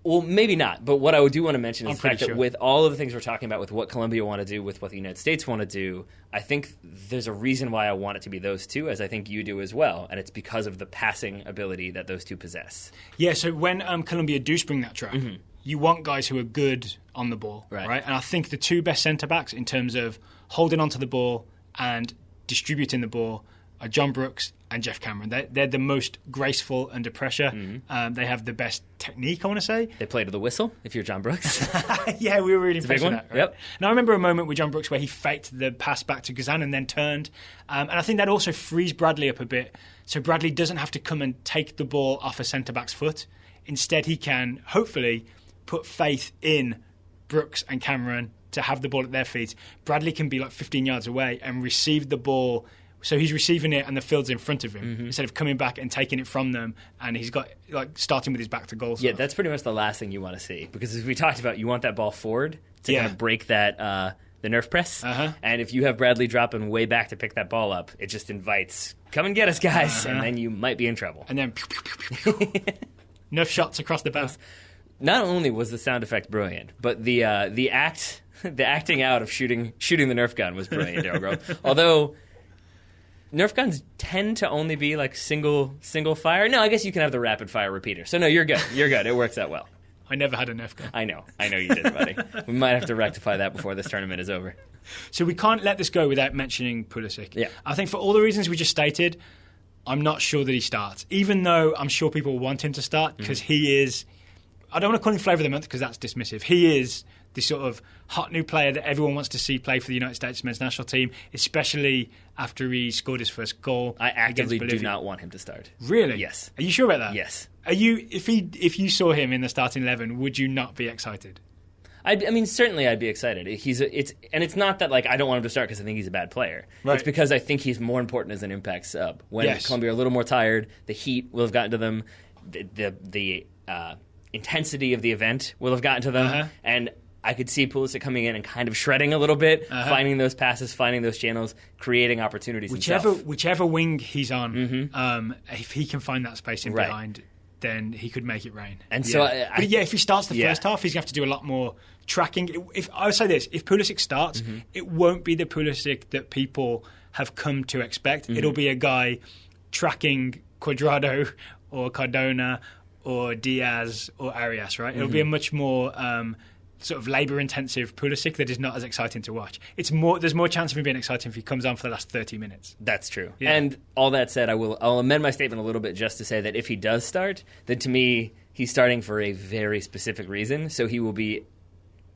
Well, maybe not. But what I do want to mention is the fact that with all of the things we're talking about, with what Colombia want to do, with what the United States want to do, I think there's a reason why I want it to be those two, as I think you do as well. And it's because of the passing ability that those two possess. Yeah, so when Colombia do spring that trap, you want guys who are good on the ball, right? And I think the two best centre-backs in terms of holding onto the ball and distributing the ball are John Brooks and Jeff Cameron. They're the most graceful under pressure. They have the best technique, I want to say. They play to the whistle, if you're John Brooks. Yeah, we were really impressed with that. Right? Yep. And I remember a moment with John Brooks where he faked the pass back to Gazan and then turned. And I think that also frees Bradley up a bit, so Bradley doesn't have to come and take the ball off a centre-back's foot. Instead, he can, hopefully, put faith in Brooks and Cameron to have the ball at their feet. Bradley can be like 15 yards away and receive the ball, so he's receiving it and the field's in front of him instead of coming back and taking it from them, and he's got like starting with his back to goal. Yeah, that's pretty much the last thing you want to see, because as we talked about, you want that ball forward to kind of break that the Nerf press, and if you have Bradley dropping way back to pick that ball up, it just invites, come and get us, guys, and then you might be in trouble. And then Nerf shots across the bow. Not only was the sound effect brilliant, but the acting out of shooting the Nerf gun was brilliant, Daryl Grove. Although Nerf guns tend to only be like single fire. No, I guess you can have the rapid fire repeater. So no, you're good. It works out well. I never had a Nerf gun. I know you did, buddy. We might have to rectify that before this tournament is over. So we can't let this go without mentioning Pulisic. Yeah. I think for all the reasons we just stated, I'm not sure that he starts, even though I'm sure people want him to start, because he is... I don't want to call him flavour of the month because that's dismissive. He is the sort of hot new player that everyone wants to see play for the United States men's national team, especially after he scored his first goal. I actively do not want him to start. Really? Yes. Are you sure about that? Yes. Are you? If you saw him in the starting 11, would you not be excited? I mean, certainly I'd be excited. It's not that like I don't want him to start because I think he's a bad player. Right. It's because I think he's more important as an impact sub. When Colombia are a little more tired, the heat will have gotten to them. The intensity of the event will have gotten to them, and I could see Pulisic coming in and kind of shredding a little bit, finding those passes, finding those channels, creating opportunities himself. Whichever wing he's on, if he can find that space in behind, then he could make it rain. And so, if he starts the first half, he's going to have to do a lot more tracking. If I would say this, if Pulisic starts, it won't be the Pulisic that people have come to expect. It'll be a guy tracking Cuadrado or Cardona or Diaz or Arias, right? It'll be a much more sort of labour-intensive Pulisic that is not as exciting to watch. There's more chance of him being exciting if he comes on for the last 30 minutes. That's true. Yeah. And all that said, I'll amend my statement a little bit just to say that if he does start, then to me, he's starting for a very specific reason. So he will be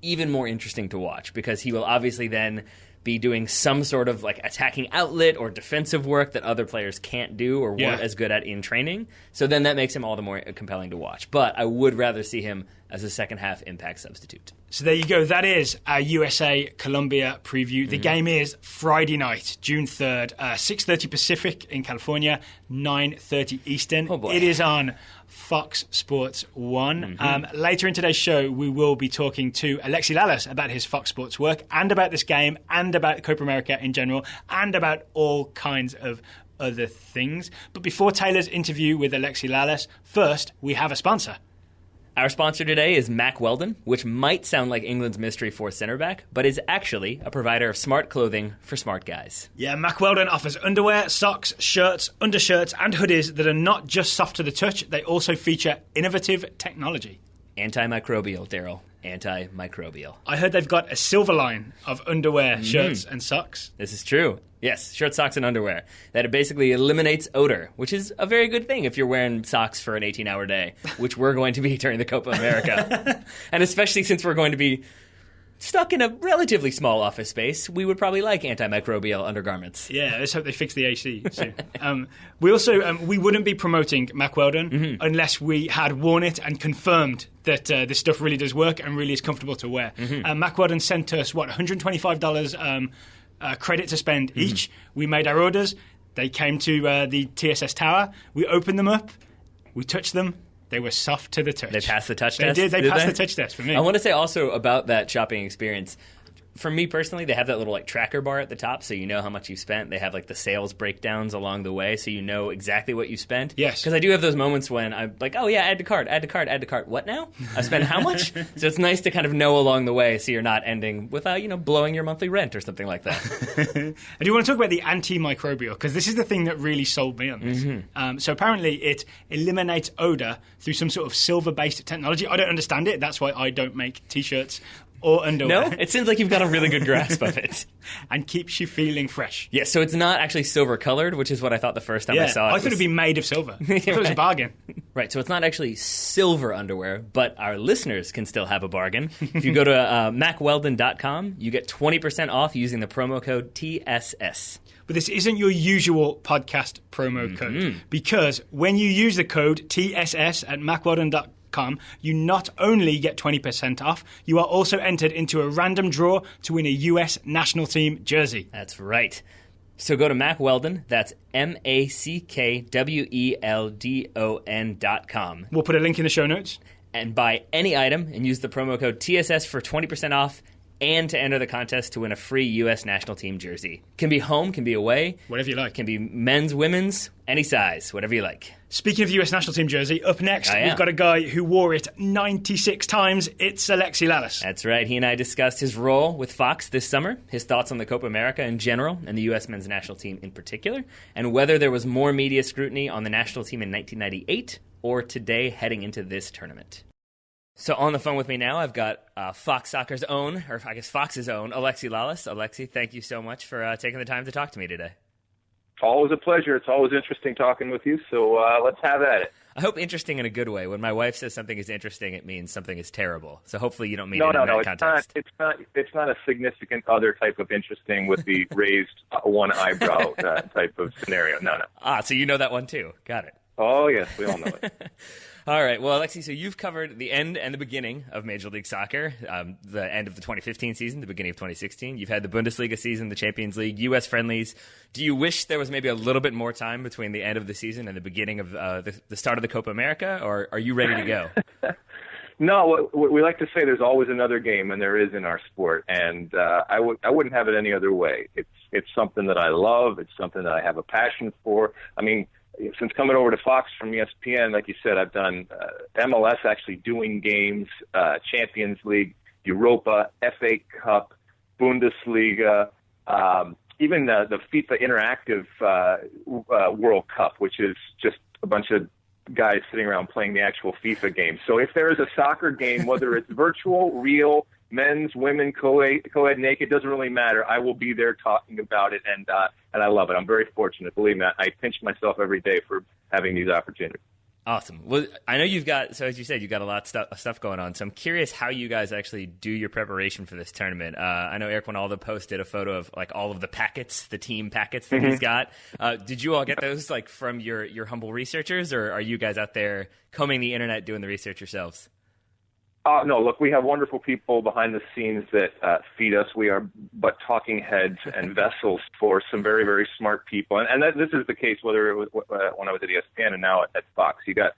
even more interesting to watch because he will obviously then be doing some sort of like attacking outlet or defensive work that other players can't do or weren't as good at in training. So then that makes him all the more compelling to watch. But I would rather see him as a second half impact substitute. So there you go. That is our USA-Colombia preview. The game is Friday night, June 3rd, 6:30 Pacific in California, 9:30 Eastern. Oh boy. It is on Fox Sports 1. Later in today's show, we will be talking to Alexi Lalas about his Fox Sports work and about this game and about Copa America in general and about all kinds of other things. But before Taylor's interview with Alexi Lalas, first, we have a sponsor. Our sponsor today is Mack Weldon, which might sound like England's mystery fourth centre back, but is actually a provider of smart clothing for smart guys. Yeah, Mack Weldon offers underwear, socks, shirts, undershirts, and hoodies that are not just soft to the touch, they also feature innovative technology. Antimicrobial, Daryl. Antimicrobial. I heard they've got a silver line of underwear, shirts, and socks. This is true. Yes, shirts, socks, and underwear. That it basically eliminates odor, which is a very good thing if you're wearing socks for an 18-hour day, which we're going to be during the Copa America. And especially since we're going to be stuck in a relatively small office space, we would probably like antimicrobial undergarments. Yeah, let's hope they fix the AC soon. We also we wouldn't be promoting Mack Weldon unless we had worn it and confirmed that this stuff really does work and really is comfortable to wear. Mack Weldon sent us, $125 credit to spend each. We made our orders. They came to the TSS tower. We opened them up. We touched them. They were soft to the touch. They passed the touch test? They passed the touch test for me. I want to say also about that shopping experience. For me personally, they have that little like tracker bar at the top, so you know how much you spent. They have like the sales breakdowns along the way, so you know exactly what you spent. Yes. Because I do have those moments when I'm like, oh yeah, add to cart, add to cart, add to cart. What now? I spent how much? So it's nice to kind of know along the way, so you're not ending with blowing your monthly rent or something like that. I do want to talk about the antimicrobial, because this is the thing that really sold me on this. So apparently it eliminates odor through some sort of silver-based technology. I don't understand it. That's why I don't make T-shirts or underwear. No? It seems like you've got a really good grasp of it. And keeps you feeling fresh. Yeah, so it's not actually silver-colored, which is what I thought the first time I saw it. I thought it'd be made of silver. I thought it was a bargain. Right, so it's not actually silver underwear, but our listeners can still have a bargain. If you go to MackWeldon.com, you get 20% off using the promo code TSS. But this isn't your usual podcast promo code, because when you use the code TSS at MackWeldon.com, you not only get 20% off, you are also entered into a random draw to win a US national team jersey. That's right. So go to Mack Weldon, that's MackWeldon.com. We'll put a link in the show notes. And buy any item and use the promo code TSS for 20% off and to enter the contest to win a free U.S. national team jersey. Can be home, can be away. Whatever you like. Can be men's, women's, any size, whatever you like. Speaking of U.S. national team jersey, up next, we've got a guy who wore it 96 times. It's Alexi Lalas. That's right. He and I discussed his role with Fox this summer, his thoughts on the Copa America in general, and the U.S. men's national team in particular, and whether there was more media scrutiny on the national team in 1998 or today heading into this tournament. So on the phone with me now, I've got Fox Soccer's own, or I guess Fox's own, Alexi Lalas. Alexi, thank you so much for taking the time to talk to me today. Always a pleasure. It's always interesting talking with you, so let's have at it. I hope interesting in a good way. When my wife says something is interesting, it means something is terrible. So hopefully you don't mean it in that context. It's not a significant other type of interesting with the raised one eyebrow type of scenario. No. So you know that one too. Got it. Oh, yes, we all know it. All right. Well, Alexi, so you've covered the end and the beginning of Major League Soccer, the end of the 2015 season, the beginning of 2016. You've had the Bundesliga season, the Champions League, U.S. friendlies. Do you wish there was maybe a little bit more time between the end of the season and the beginning of the start of the Copa America, or are you ready to go? No, what we like to say, there's always another game, and there is in our sport, and I wouldn't have it any other way. It's something that I love. It's something that I have a passion for. I mean, since coming over to Fox from ESPN, like you said, I've done MLS actually doing games, Champions League, Europa, FA Cup, Bundesliga, even the FIFA Interactive World Cup, which is just a bunch of guys sitting around playing the actual FIFA game. So if there is a soccer game, whether it's virtual, real, men's, women, co-ed, naked, doesn't really matter. I will be there talking about it, and I love it. I'm very fortunate. Believe me, I pinch myself every day for having these opportunities. Awesome. Well, I know you've got, so as you said, you've got a lot of stuff going on. So I'm curious how you guys actually do your preparation for this tournament. I know Eric Winaldo posted a photo of like all of the packets, the team packets that he's got. Did you all get those like from your humble researchers, or are you guys out there combing the internet doing the research yourselves? No, look, we have wonderful people behind the scenes that feed us. We are but talking heads and vessels for some very, very smart people. And this is the case whether it was when I was at ESPN and now at Fox. You got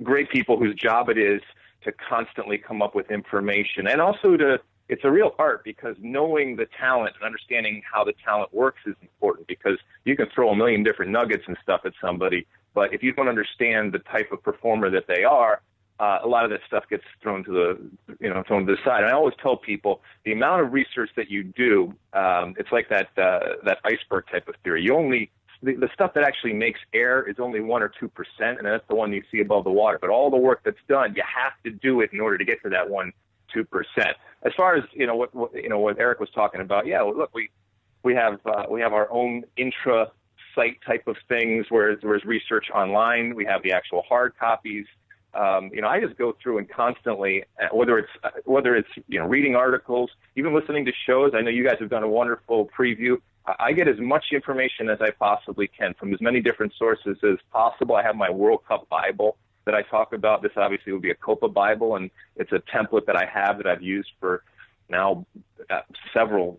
great people whose job it is to constantly come up with information. And also it's a real art, because knowing the talent and understanding how the talent works is important, because you can throw a million different nuggets and stuff at somebody, but if you don't understand the type of performer that they are, a lot of this stuff gets thrown to the side. And I always tell people the amount of research that you do, it's like that iceberg type of theory. The stuff that actually makes air is only 1 or 2%, and that's the one you see above the water. But all the work that's done, you have to do it in order to get to that 1-2%. As far as what Eric was talking about, yeah, look, we have our own intra-site type of things where there's research online. We have the actual hard copies. I just go through and constantly, whether it's reading articles, even listening to shows. I know you guys have done a wonderful preview. I get as much information as I possibly can from as many different sources as possible. I have my World Cup Bible that I talk about. This obviously will be a Copa Bible, and it's a template that I have that I've used for now several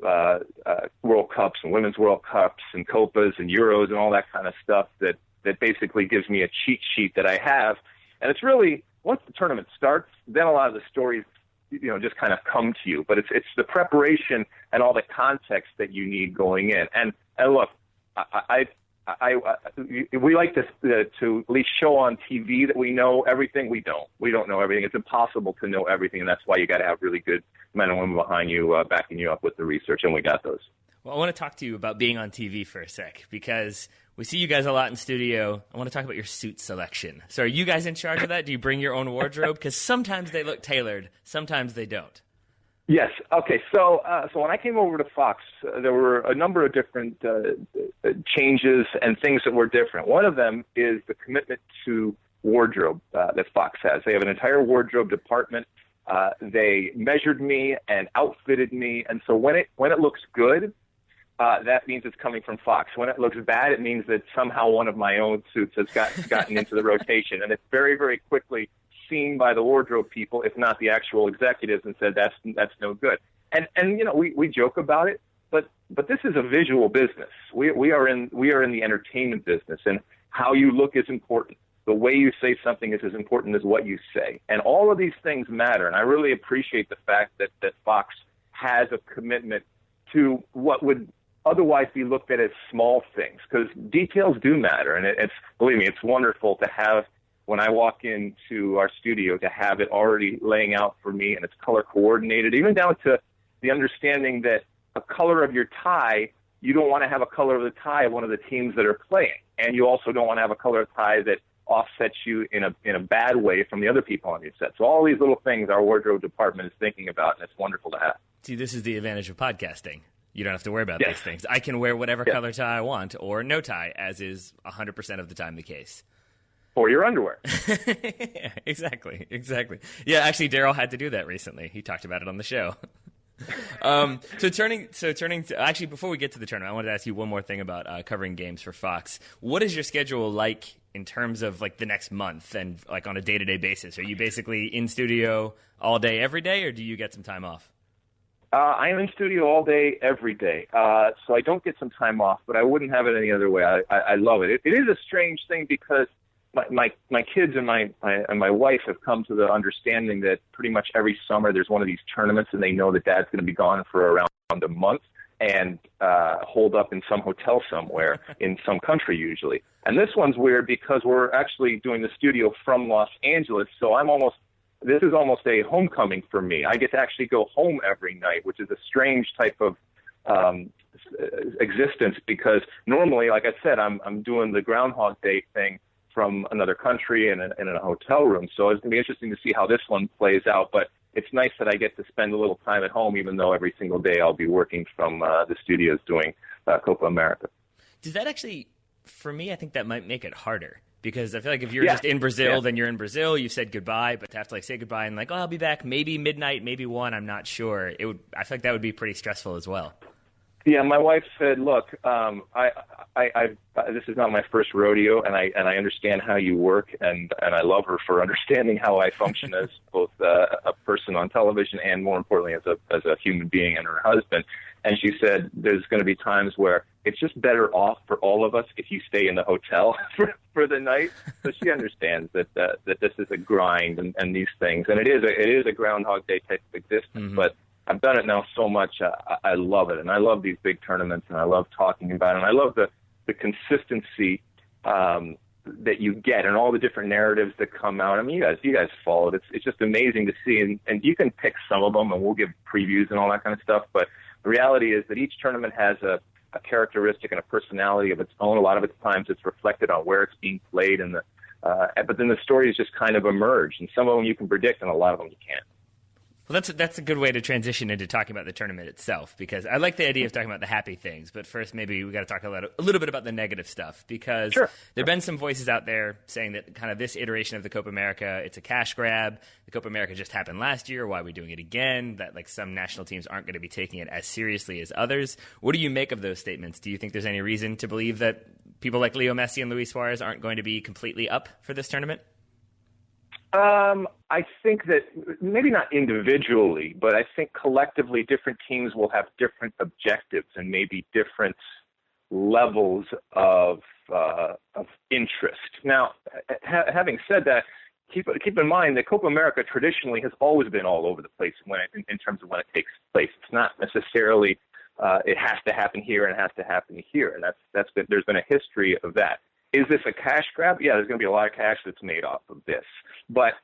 World Cups and Women's World Cups and Copas and Euros and all that kind of stuff that basically gives me a cheat sheet that I have. And it's really, once the tournament starts, then a lot of the stories, just kind of come to you. But it's the preparation and all the context that you need going in. And look, we like to at least show on TV that we know everything. We don't know everything. It's impossible to know everything, and that's why you got to have really good men and women behind you, backing you up with the research, and we got those. Well, I want to talk to you about being on TV for a sec, because we see you guys a lot in studio. I want to talk about your suit selection. So are you guys in charge of that? Do you bring your own wardrobe? Because sometimes they look tailored, sometimes they don't. Yes. Okay. So when I came over to Fox, there were a number of different changes and things that were different. One of them is the commitment to wardrobe that Fox has. They have an entire wardrobe department. They measured me and outfitted me, and so when it looks good, that means it's coming from Fox. When it looks bad, it means that somehow one of my own suits has gotten into the rotation, and it's very, very quickly seen by the wardrobe people, if not the actual executives, and said that's no good. And we joke about it, but this is a visual business. We are in the entertainment business, and how you look is important. The way you say something is as important as what you say, and all of these things matter. And I really appreciate the fact that Fox has a commitment to what would otherwise be looked at as small things, because details do matter. And believe me, it's wonderful to have, when I walk into our studio, to have it already laying out for me, and it's color coordinated, even down to the understanding that a color of your tie, you don't want to have a color of the tie of one of the teams that are playing. And you also don't want to have a color of tie that offsets you in a bad way from the other people on your set. So all these little things our wardrobe department is thinking about, and it's wonderful to have. See, this is the advantage of podcasting. You don't have to worry about these things. I can wear whatever color tie I want, or no tie, as is 100% of the time the case. Or your underwear. Yeah, exactly. Yeah, actually, Daryl had to do that recently. He talked about it on the show. So turning to, actually, before we get to the tournament, I wanted to ask you one more thing about covering games for Fox. What is your schedule like in terms of like the next month and like on a day-to-day basis? Are you basically in studio all day, every day, or do you get some time off? I am in studio all day, every day. So I don't get some time off, but I wouldn't have it any other way. I love it. It is a strange thing, because my kids and my wife have come to the understanding that pretty much every summer there's one of these tournaments, and they know that Dad's going to be gone for around a month. and hold up in some hotel somewhere in some country usually. And this one's weird because we're actually doing the studio from Los Angeles, so this is almost a homecoming for me. I get to actually go home every night, which is a strange type of existence, because normally, like I said, I'm doing the Groundhog Day thing from another country and in a hotel room. So it's going to be interesting to see how this one plays out. But it's nice that I get to spend a little time at home, even though every single day I'll be working from the studios doing Copa America. Does that actually, for me, I think that might make it harder. Because I feel like if you're just in Brazil, then you're in Brazil, you've said goodbye, but to have to say goodbye and I'll be back maybe midnight, maybe 1, I'm not sure. I feel like that would be pretty stressful as well. Yeah, my wife said, "Look, this is not my first rodeo, and I understand how you work, and I love her for understanding how I function as both a person on television and, more importantly, as a human being and her husband." And she said, "There's going to be times where it's just better off for all of us if you stay in the hotel for the night." So she understands that this is a grind and these things, and it is a Groundhog Day type of existence, but I've done it now so much. I love it, and I love these big tournaments, and I love talking about it, and I love the consistency that you get and all the different narratives that come out. I mean, you guys follow it. It's just amazing to see, and you can pick some of them, and we'll give previews and all that kind of stuff. But the reality is that each tournament has a characteristic and a personality of its own. A lot of its times it's reflected on where it's being played, but then the stories just kind of emerge, and some of them you can predict, and a lot of them you can't. Well, that's a good way to transition into talking about the tournament itself, because I like the idea of talking about the happy things, but first maybe we got to talk a little bit about the negative stuff, because there have been some voices out there saying that kind of this iteration of the Copa America, it's a cash grab. The Copa America just happened last year. Why are we doing it again? That some national teams aren't going to be taking it as seriously as others. What do you make of those statements? Do you think there's any reason to believe that people like Leo Messi and Luis Suarez aren't going to be completely up for this tournament? I think that maybe not individually, but I think collectively different teams will have different objectives and maybe different levels of interest. Now, having said that, keep in mind that Copa America traditionally has always been all over the place in terms of when it takes place. It's not necessarily it has to happen here and it has to happen here, and there's been a history of that. Is this a cash grab? Yeah, there's going to be a lot of cash that's made off of this. But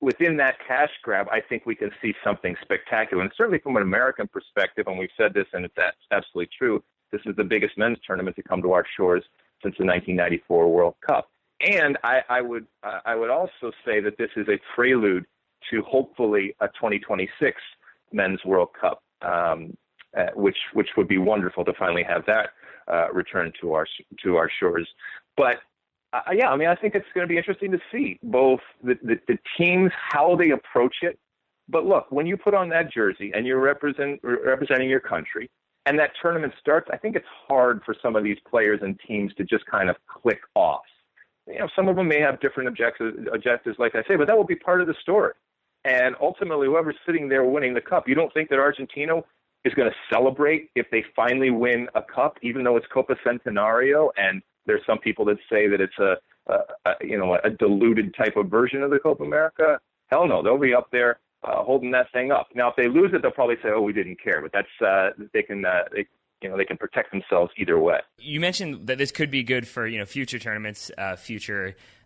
within that cash grab, I think we can see something spectacular. And certainly from an American perspective, and we've said this, and it's absolutely true, this is the biggest men's tournament to come to our shores since the 1994 World Cup. And I would also say that this is a prelude to hopefully a 2026 Men's World Cup, which would be wonderful to finally have that return to our shores. But yeah, I mean, I think it's going to be interesting to see both the teams, how they approach it. But look, when you put on that jersey and you're representing your country, and that tournament starts, I think it's hard for some of these players and teams to just kind of click off. Some of them may have different objectives, like I say, but that will be part of the story. And ultimately, whoever's sitting there winning the cup, you don't think that Argentina is going to celebrate if they finally win a cup, even though it's Copa Centenario, and there's some people that say that it's a diluted type of version of the Copa America. Hell no, they'll be up there holding that thing up. Now, if they lose it, they'll probably say, "Oh, we didn't care." But that's they can protect themselves either way. You mentioned that this could be good for future tournaments,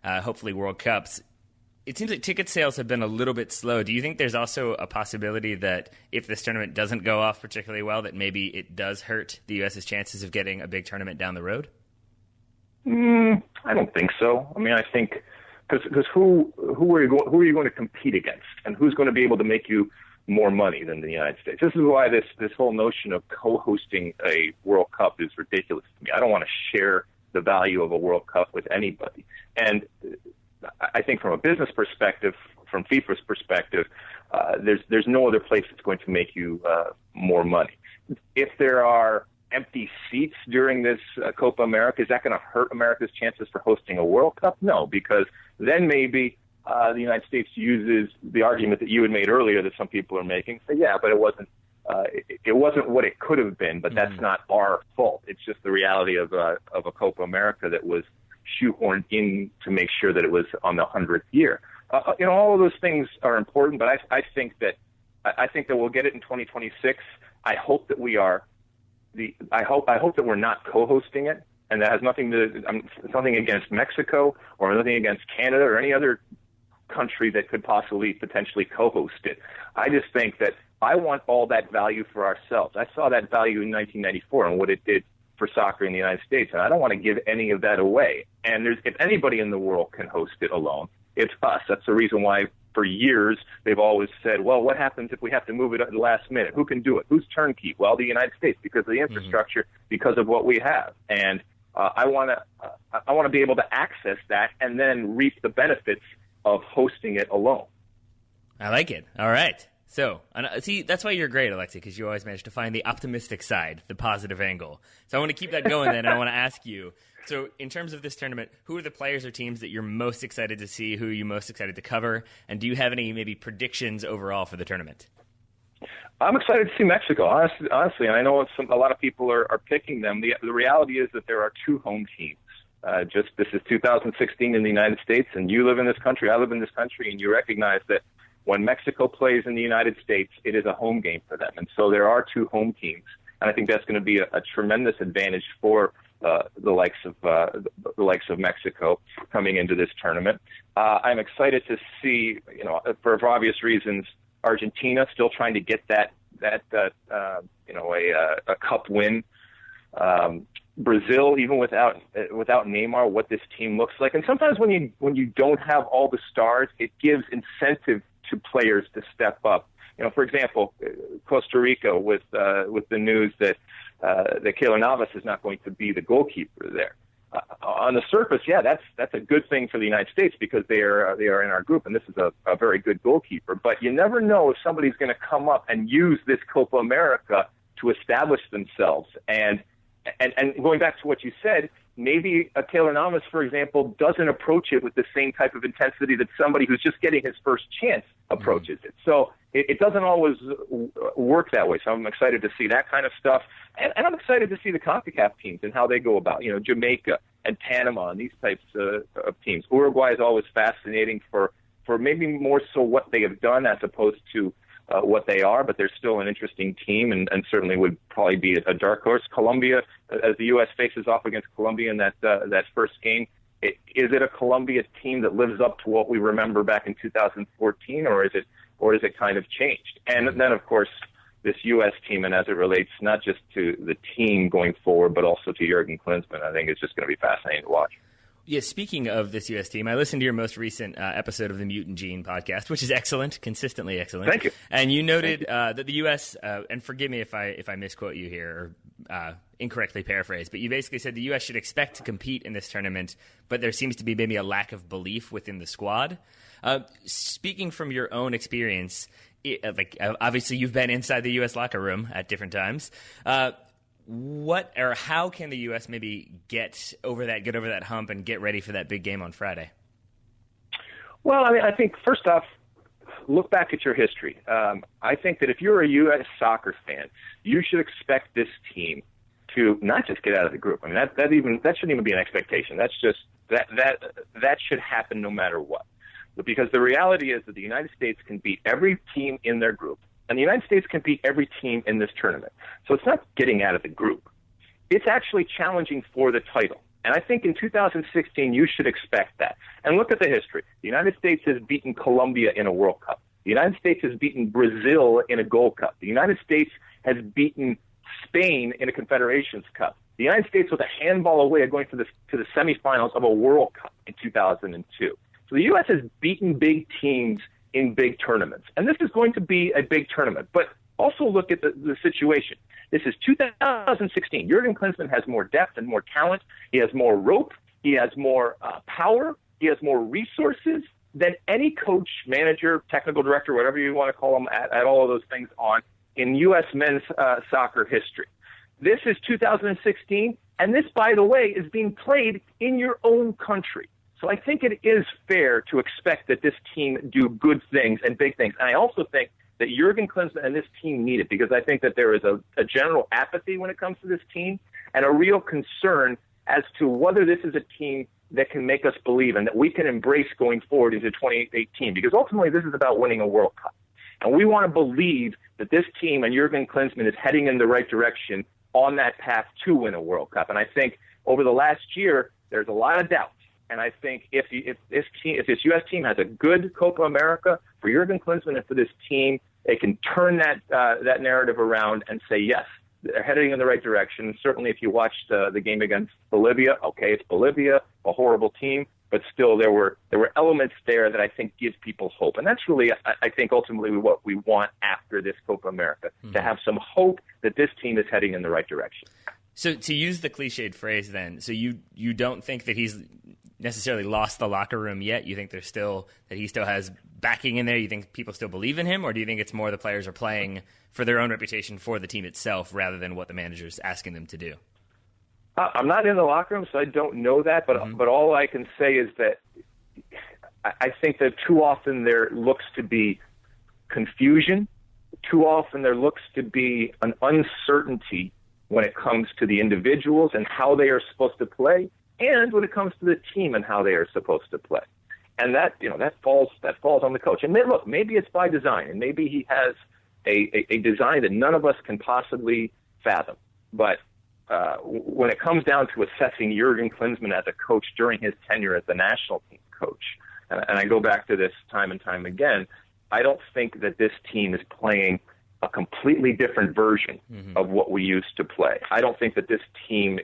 hopefully World Cups. It seems like ticket sales have been a little bit slow. Do you think there's also a possibility that if this tournament doesn't go off particularly well, that maybe it does hurt the U.S.'s chances of getting a big tournament down the road? I don't think so. I mean, I think because who are you going to compete against, and who's going to be able to make you more money than the United States? This is why this whole notion of co-hosting a World Cup is ridiculous to me. I don't want to share the value of a World Cup with anybody, and I think from a business perspective, from FIFA's perspective, there's no other place that's going to make you more money. If there are empty seats during this Copa America, is that going to hurt America's chances for hosting a World Cup? No, because then maybe the United States uses the argument that you had made earlier that some people are making. Say, yeah, but it wasn't what it could have been, but that's not our fault. It's just the reality of a Copa America that was shoehorned in to make sure that it was on the 100th year. All of those things are important, but I think that we'll get it in 2026. I hope that we are I hope that we're not co-hosting it, and that has nothing against Mexico or nothing against Canada or any other country that could possibly potentially co-host it. I just think that I want all that value for ourselves. I saw that value in 1994 and what it did for soccer in the United States, and I don't want to give any of that away. And if anybody in the world can host it alone, it's us. That's the reason why for years they've always said, well, what happens if we have to move it at the last minute? Who can do it? Who's turnkey? Well, the United States, because of the infrastructure, because of what we have. And I want to be able to access that and then reap the benefits of hosting it alone. I like it. All right. So, see, that's why you're great, Alexi, because you always manage to find the optimistic side, the positive angle. So I want to keep that going then, and I want to ask you, so in terms of this tournament, who are the players or teams that you're most excited to see, who are you most excited to cover, and do you have any maybe predictions overall for the tournament? I'm excited to see Mexico, honestly, and I know a lot of people are picking them. The reality is that there are two home teams. This is 2016 in the United States, and you live in this country, I live in this country, and you recognize that when Mexico plays in the United States, it is a home game for them. And so there are two home teams, and I think that's going to be a tremendous advantage for the likes of Mexico coming into this tournament. I'm excited to see, for obvious reasons, Argentina still trying to get that a cup win. Brazil, even without Neymar, what this team looks like. And sometimes when you don't have all the stars, it gives incentive to players to step up. For example, Costa Rica with the news that Keylor Navas is not going to be the goalkeeper there. On the surface, yeah, that's a good thing for the United States because they are in our group, and this is a very good goalkeeper. But you never know if somebody's going to come up and use this Copa America to establish themselves. And going back to what you said, maybe a Keylor Navas, for example, doesn't approach it with the same type of intensity that somebody who's just getting his first chance approaches it. So it doesn't always work that way. So I'm excited to see that kind of stuff. And I'm excited to see the CONCACAF teams and how they go about, Jamaica and Panama and these types of teams. Uruguay is always fascinating for maybe more so what they have done as opposed to what they are, but they're still an interesting team and certainly would probably be a dark horse. Colombia, as the U.S. faces off against Colombia in that first game, is it a Colombia team that lives up to what we remember back in 2014, or is it kind of changed? And then, of course, this U.S. team, and as it relates not just to the team going forward, but also to Jurgen Klinsmann, I think it's just going to be fascinating to watch. Yeah, speaking of this U.S. team, I listened to your most recent episode of the Mutant Gene podcast, which is excellent, consistently excellent. Thank you. And you noted that the U.S., and forgive me if I misquote you here or incorrectly paraphrase, but you basically said the U.S. should expect to compete in this tournament, but there seems to be maybe a lack of belief within the squad. Speaking from your own experience, obviously you've been inside the U.S. locker room at different times. What or how can the U.S. maybe get over that hump and get ready for that big game on Friday? Well, I think first off, look back at your history. I think that if you're a U.S. soccer fan, you should expect this team to not just get out of the group. I mean, that shouldn't even be an expectation. That's just that should happen no matter what. But because the reality is that the United States can beat every team in their group. And the United States can beat every team in this tournament. So it's not getting out of the group. It's actually challenging for the title. And I think in 2016, you should expect that. And look at the history. The United States has beaten Colombia in a World Cup. The United States has beaten Brazil in a Gold Cup. The United States has beaten Spain in a Confederations Cup. The United States was a handball away of going to the semifinals of a World Cup in 2002. So the U.S. has beaten big teams in big tournaments. And this is going to be a big tournament. But also look at the situation. This is 2016. Jurgen Klinsmann has more depth and more talent. He has more rope. He has more power. He has more resources than any coach, manager, technical director, whatever you want to call them, at all of those things in U.S. men's soccer history. This is 2016, and this, by the way, is being played in your own country. So I think it is fair to expect that this team do good things and big things. And I also think that Jurgen Klinsmann and this team need it because I think that there is a general apathy when it comes to this team and a real concern as to whether this is a team that can make us believe and that we can embrace going forward into 2018 because ultimately this is about winning a World Cup. And we want to believe that this team and Jurgen Klinsmann is heading in the right direction on that path to win a World Cup. And I think over the last year, there's a lot of doubt. And I think if this U.S. team has a good Copa America, for Jurgen Klinsmann and for this team, they can turn that narrative around and say, yes, they're heading in the right direction. Certainly if you watched the game against Bolivia, okay, it's Bolivia, a horrible team, but still there were elements there that I think give people hope. And that's really, I think, ultimately what we want after this Copa America, to have some hope that this team is heading in the right direction. So to use the cliched phrase then, so you don't think that he's necessarily lost the locker room yet? You think that he still has backing in there? You think people still believe in him? Or do you think it's more the players are playing for their own reputation for the team itself rather than what the manager's asking them to do? I'm not in the locker room, so I don't know that. But all I can say is that I think that too often there looks to be confusion. Too often there looks to be an uncertainty when it comes to the individuals and how they are supposed to play, and when it comes to the team and how they are supposed to play. And that falls on the coach. And look, maybe it's by design, and maybe he has a design that none of us can possibly fathom. But when it comes down to assessing Jurgen Klinsmann as a coach during his tenure as the national team coach, and I go back to this time and time again, I don't think that this team is playing a completely different version of what we used to play. I don't think that this team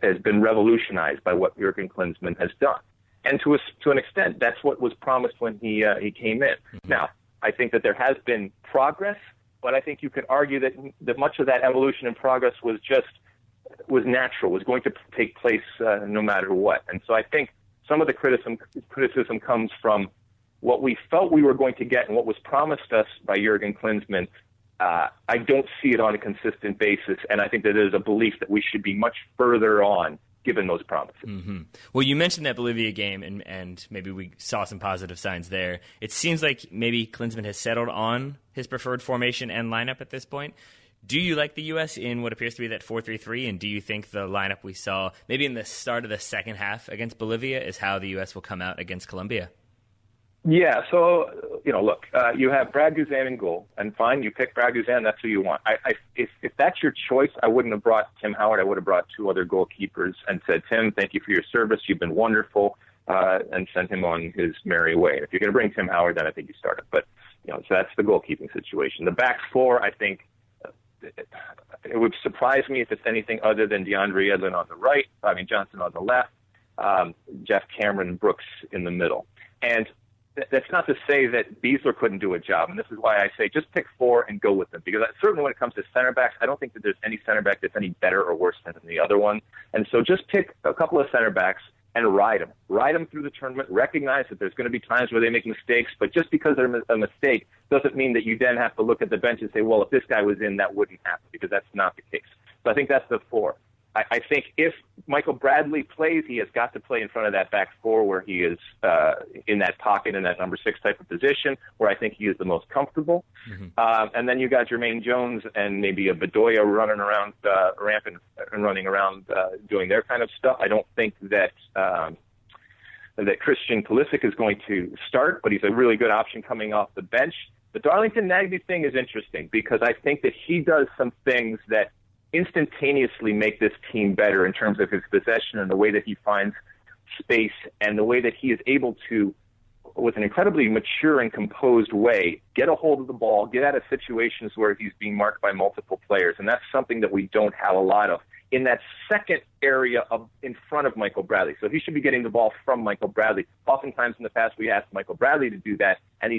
has been revolutionized by what Jurgen Klinsmann has done. And to an extent, that's what was promised when he came in. Now, I think that there has been progress, but I think you could argue that much of that evolution and progress was natural, was going to take place no matter what. And so I think some of the criticism comes from what we felt we were going to get and what was promised us by Jurgen Klinsmann. I don't see it on a consistent basis, and I think that there's a belief that we should be much further on given those promises. Well, you mentioned that Bolivia game, and maybe we saw some positive signs there. It seems like maybe Klinsmann has settled on his preferred formation and lineup at this point. Do you like the U.S. in what appears to be that 4-3-3, and do you think the lineup we saw maybe in the start of the second half against Bolivia is how the U.S. will come out against Colombia? Yeah, so, look, you have Brad Guzan in goal, and fine, you pick Brad Guzan, that's who you want. If that's your choice, I wouldn't have brought Tim Howard. I would have brought two other goalkeepers and said, Tim, thank you for your service. You've been wonderful, and sent him on his merry way. If you're going to bring Tim Howard, then I think you start it. But, so that's the goalkeeping situation. The back four, I think, it would surprise me if it's anything other than DeAndre Edlin on the right, Johnson on the left, Jeff Cameron, Brooks in the middle. And that's not to say that Beasler couldn't do a job, and this is why I say just pick four and go with them. Because certainly when it comes to center backs, I don't think that there's any center back that's any better or worse than the other one. And so just pick a couple of center backs and ride them. Ride them through the tournament. Recognize that there's going to be times where they make mistakes, but just because they're a mistake doesn't mean that you then have to look at the bench and say, well, if this guy was in, that wouldn't happen, because that's not the case. So I think that's the four. I think if Michael Bradley plays, he has got to play in front of that back four where he is in that pocket, in that number 6 type of position, where I think he is the most comfortable. And then you got Jermaine Jones and maybe a Bedoya running around, rampant and running around, doing their kind of stuff. I don't think that that Christian Pulisic is going to start, but he's a really good option coming off the bench. The Darlington Nagbe thing is interesting because I think that he does some things that instantaneously make this team better in terms of his possession and the way that he finds space and the way that he is able to, with an incredibly mature and composed way, get a hold of the ball, get out of situations where he's being marked by multiple players. And that's something that we don't have a lot of in that second area in front of Michael Bradley. So he should be getting the ball from Michael Bradley. Oftentimes in the past, we asked Michael Bradley to do that, and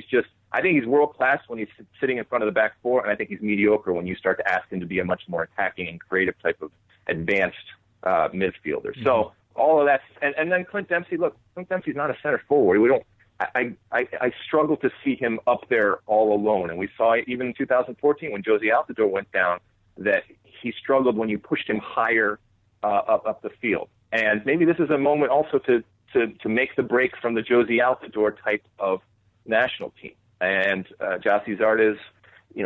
I think he's world-class when he's sitting in front of the back four, and I think he's mediocre when you start to ask him to be a much more attacking and creative type of advanced midfielder. So all of that, and then Clint Dempsey, look, Clint Dempsey's not a center forward. I struggle to see him up there all alone, and we saw it even in 2014 when Josie Altidore went down, that he struggled when you pushed him higher up the field. And maybe this is a moment also to make the break from the Josie Altidore type of national team. And Gyasi Zardes,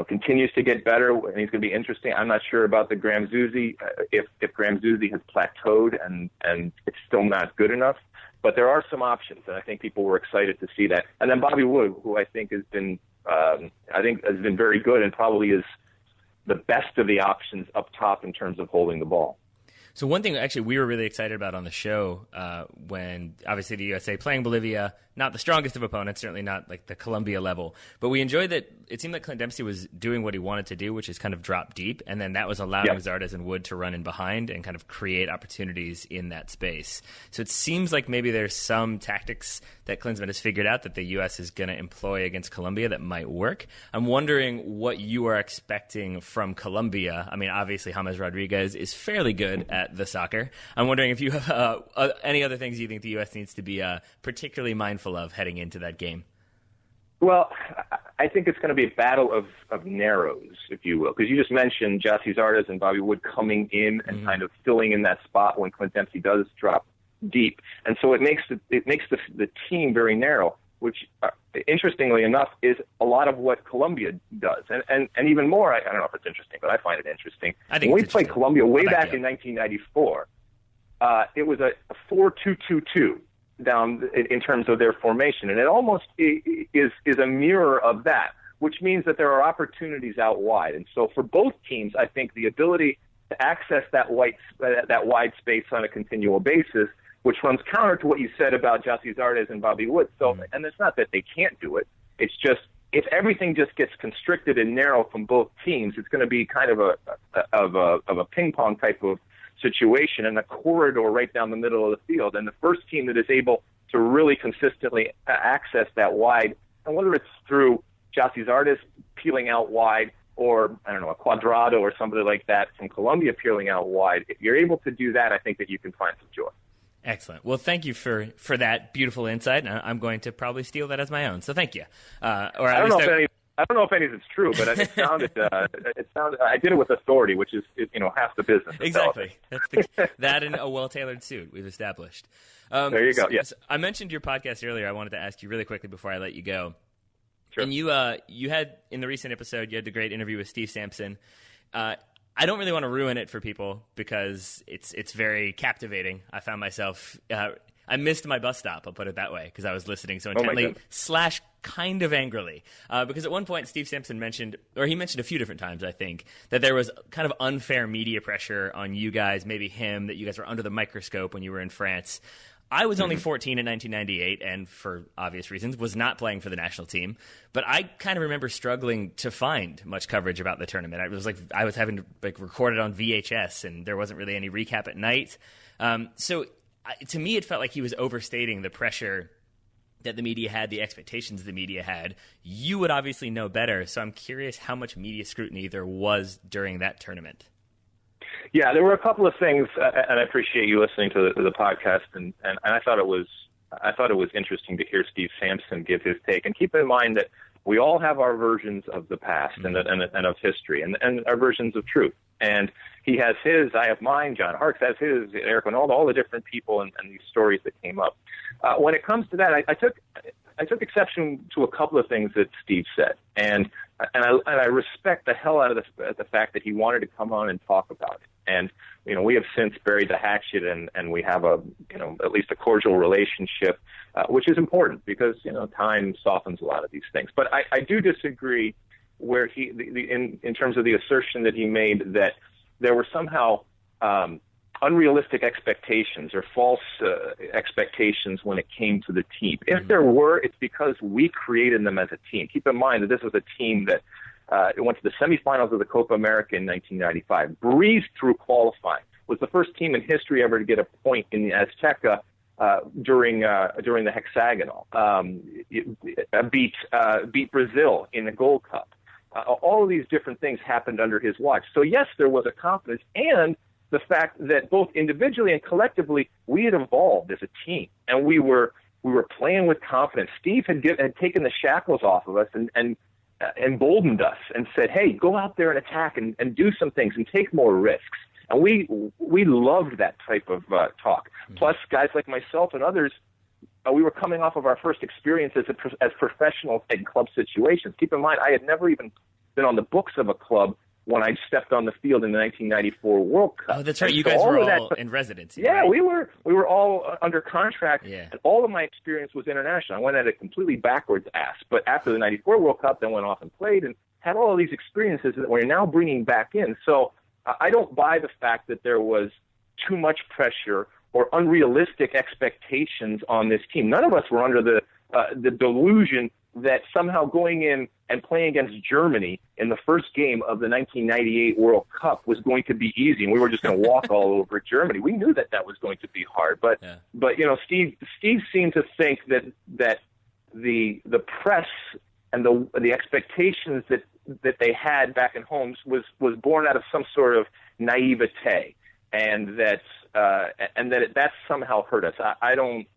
continues to get better, and he's going to be interesting. I'm not sure about the Graham Zusi, if Graham Zusi has plateaued and it's still not good enough. But there are some options, and I think people were excited to see that. And then Bobby Wood, who I think has been very good and probably is the best of the options up top in terms of holding the ball. So one thing actually we were really excited about on the show when obviously the USA playing Bolivia, not the strongest of opponents, certainly not like the Colombia level, but we enjoyed that it seemed like Clint Dempsey was doing what he wanted to do, which is kind of drop deep, and then that was allowing Zardes and Wood to run in behind and kind of create opportunities in that space. So it seems like maybe there's some tactics that Klinsmann has figured out that the U.S. is going to employ against Colombia that might work. I'm wondering what you are expecting from Colombia. I mean, obviously James Rodriguez is fairly good at the soccer. I'm wondering if you have any other things you think the U.S. needs to be particularly mindful of heading into that game. Well, I think it's going to be a battle of narrows, if you will, because you just mentioned Gyasi Zardes and Bobby Wood coming in and kind of filling in that spot when Clint Dempsey does drop deep, and so it makes the team very narrow, which interestingly enough is a lot of what Colombia does, and even more. I don't know if it's interesting, but I find it interesting. When we played Colombia way back in 1994, it was a 4-2-2-2 down in terms of their formation, and it almost is a mirror of that, which means that there are opportunities out wide. And so for both teams, I think the ability to access that wide space on a continual basis, which runs counter to what you said about Gyasi Zardes and Bobby Wood. So, and it's not that they can't do it. It's just if everything just gets constricted and narrow from both teams, it's going to be kind of a ping pong type of situation and a corridor right down the middle of the field. And the first team that is able to really consistently access that wide, and whether it's through Gyasi Zardes peeling out wide or, I don't know, a Cuadrado or somebody like that from Colombia peeling out wide, if you're able to do that, I think that you can find some joy. Excellent. Well, thank you for that beautiful insight. I'm going to probably steal that as my own. So thank you. I don't know if any of it's true, but it sounded. I did it with authority, which is half the business. Exactly. That and a well-tailored suit we've established. There you go. Yes. So I mentioned your podcast earlier. I wanted to ask you really quickly before I let you go. Sure. And you had in the recent episode you had the great interview with Steve Sampson. I don't really want to ruin it for people because it's very captivating. I found myself. I missed my bus stop, I'll put it that way, because I was listening so intently / kind of angrily. Because at one point, Steve Sampson mentioned a few different times, I think, that there was kind of unfair media pressure on you guys, maybe him, that you guys were under the microscope when you were in France. I was only 14 in 1998, and for obvious reasons, was not playing for the national team. But I kind of remember struggling to find much coverage about the tournament. I was having to record it on VHS, and there wasn't really any recap at night. So to me, it felt like he was overstating the pressure that the media had, the expectations the media had. You would obviously know better, so I'm curious how much media scrutiny there was during that tournament. Yeah, there were a couple of things, and I appreciate you listening to the podcast, and I thought it was interesting to hear Steve Sampson give his take. And keep in mind that we all have our versions of the past and of history, and our versions of truth. And he has his, I have mine, John Harkes has his, Eric and all the different people and these stories that came up. When it comes to that, I took exception to a couple of things that Steve said, and I respect the hell out of the fact that he wanted to come on and talk about it. And we have since buried the hatchet, and we have at least a cordial relationship, which is important because time softens a lot of these things. But I do disagree where in terms of the assertion that he made that there were somehow unrealistic expectations or false expectations when it came to the team. If there were, it's because we created them as a team. Keep in mind that this was a team that went to the semifinals of the Copa America in 1995, breezed through qualifying, was the first team in history ever to get a point in the Azteca during the hexagonal, beat Brazil in the Gold Cup. All of these different things happened under his watch. So yes, there was a confidence and the fact that both individually and collectively we had evolved as a team, and we were playing with confidence. Steve had taken the shackles off of us and emboldened us and said, "Hey, go out there and attack and do some things and take more risks." And we loved that type of talk. Plus, guys like myself and others, we were coming off of our first experience as professionals in club situations. Keep in mind, I had never even been on the books of a club when I stepped on the field in the 1994 World Cup. Oh, that's right. You guys were all in residency. Yeah, right? we were all under contract. Yeah. And all of my experience was international. I went at a completely backwards ass. But after the 94 World Cup, then went off and played and had all of these experiences that we're now bringing back in. So I don't buy the fact that there was too much pressure or unrealistic expectations on this team. None of us were under the delusion that somehow going in and playing against Germany in the first game of the 1998 World Cup was going to be easy, and we were just going to walk all over Germany. We knew that was going to be hard, but Steve seemed to think that the press and the expectations that they had back in home was born out of some sort of naivete, and that somehow hurt us. I don't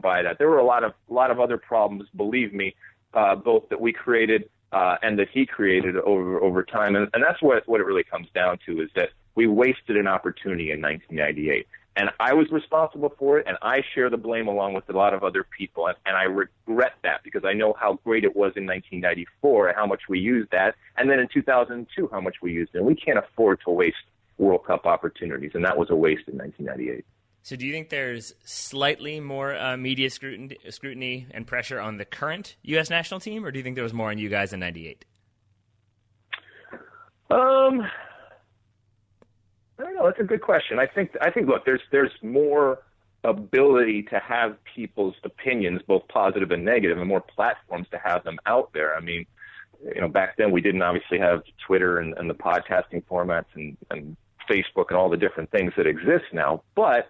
buy that. There were a lot of other problems, believe me, both that we created and that he created over time, and that's what it really comes down to, is that we wasted an opportunity in 1998, and I was responsible for it, and I share the blame along with a lot of other people, and I regret that, because I know how great it was in 1994 and how much we used that, and then in 2002 how much we used it, and we can't afford to waste World Cup opportunities, and that was a waste in 1998. So do you think there's slightly more media scrutiny and pressure on the current U.S. national team, or do you think there was more on you guys in 98? I don't know. That's a good question. I think. Look, there's more ability to have people's opinions, both positive and negative, and more platforms to have them out there. I mean, back then we didn't obviously have Twitter and the podcasting formats and Facebook and all the different things that exist now, but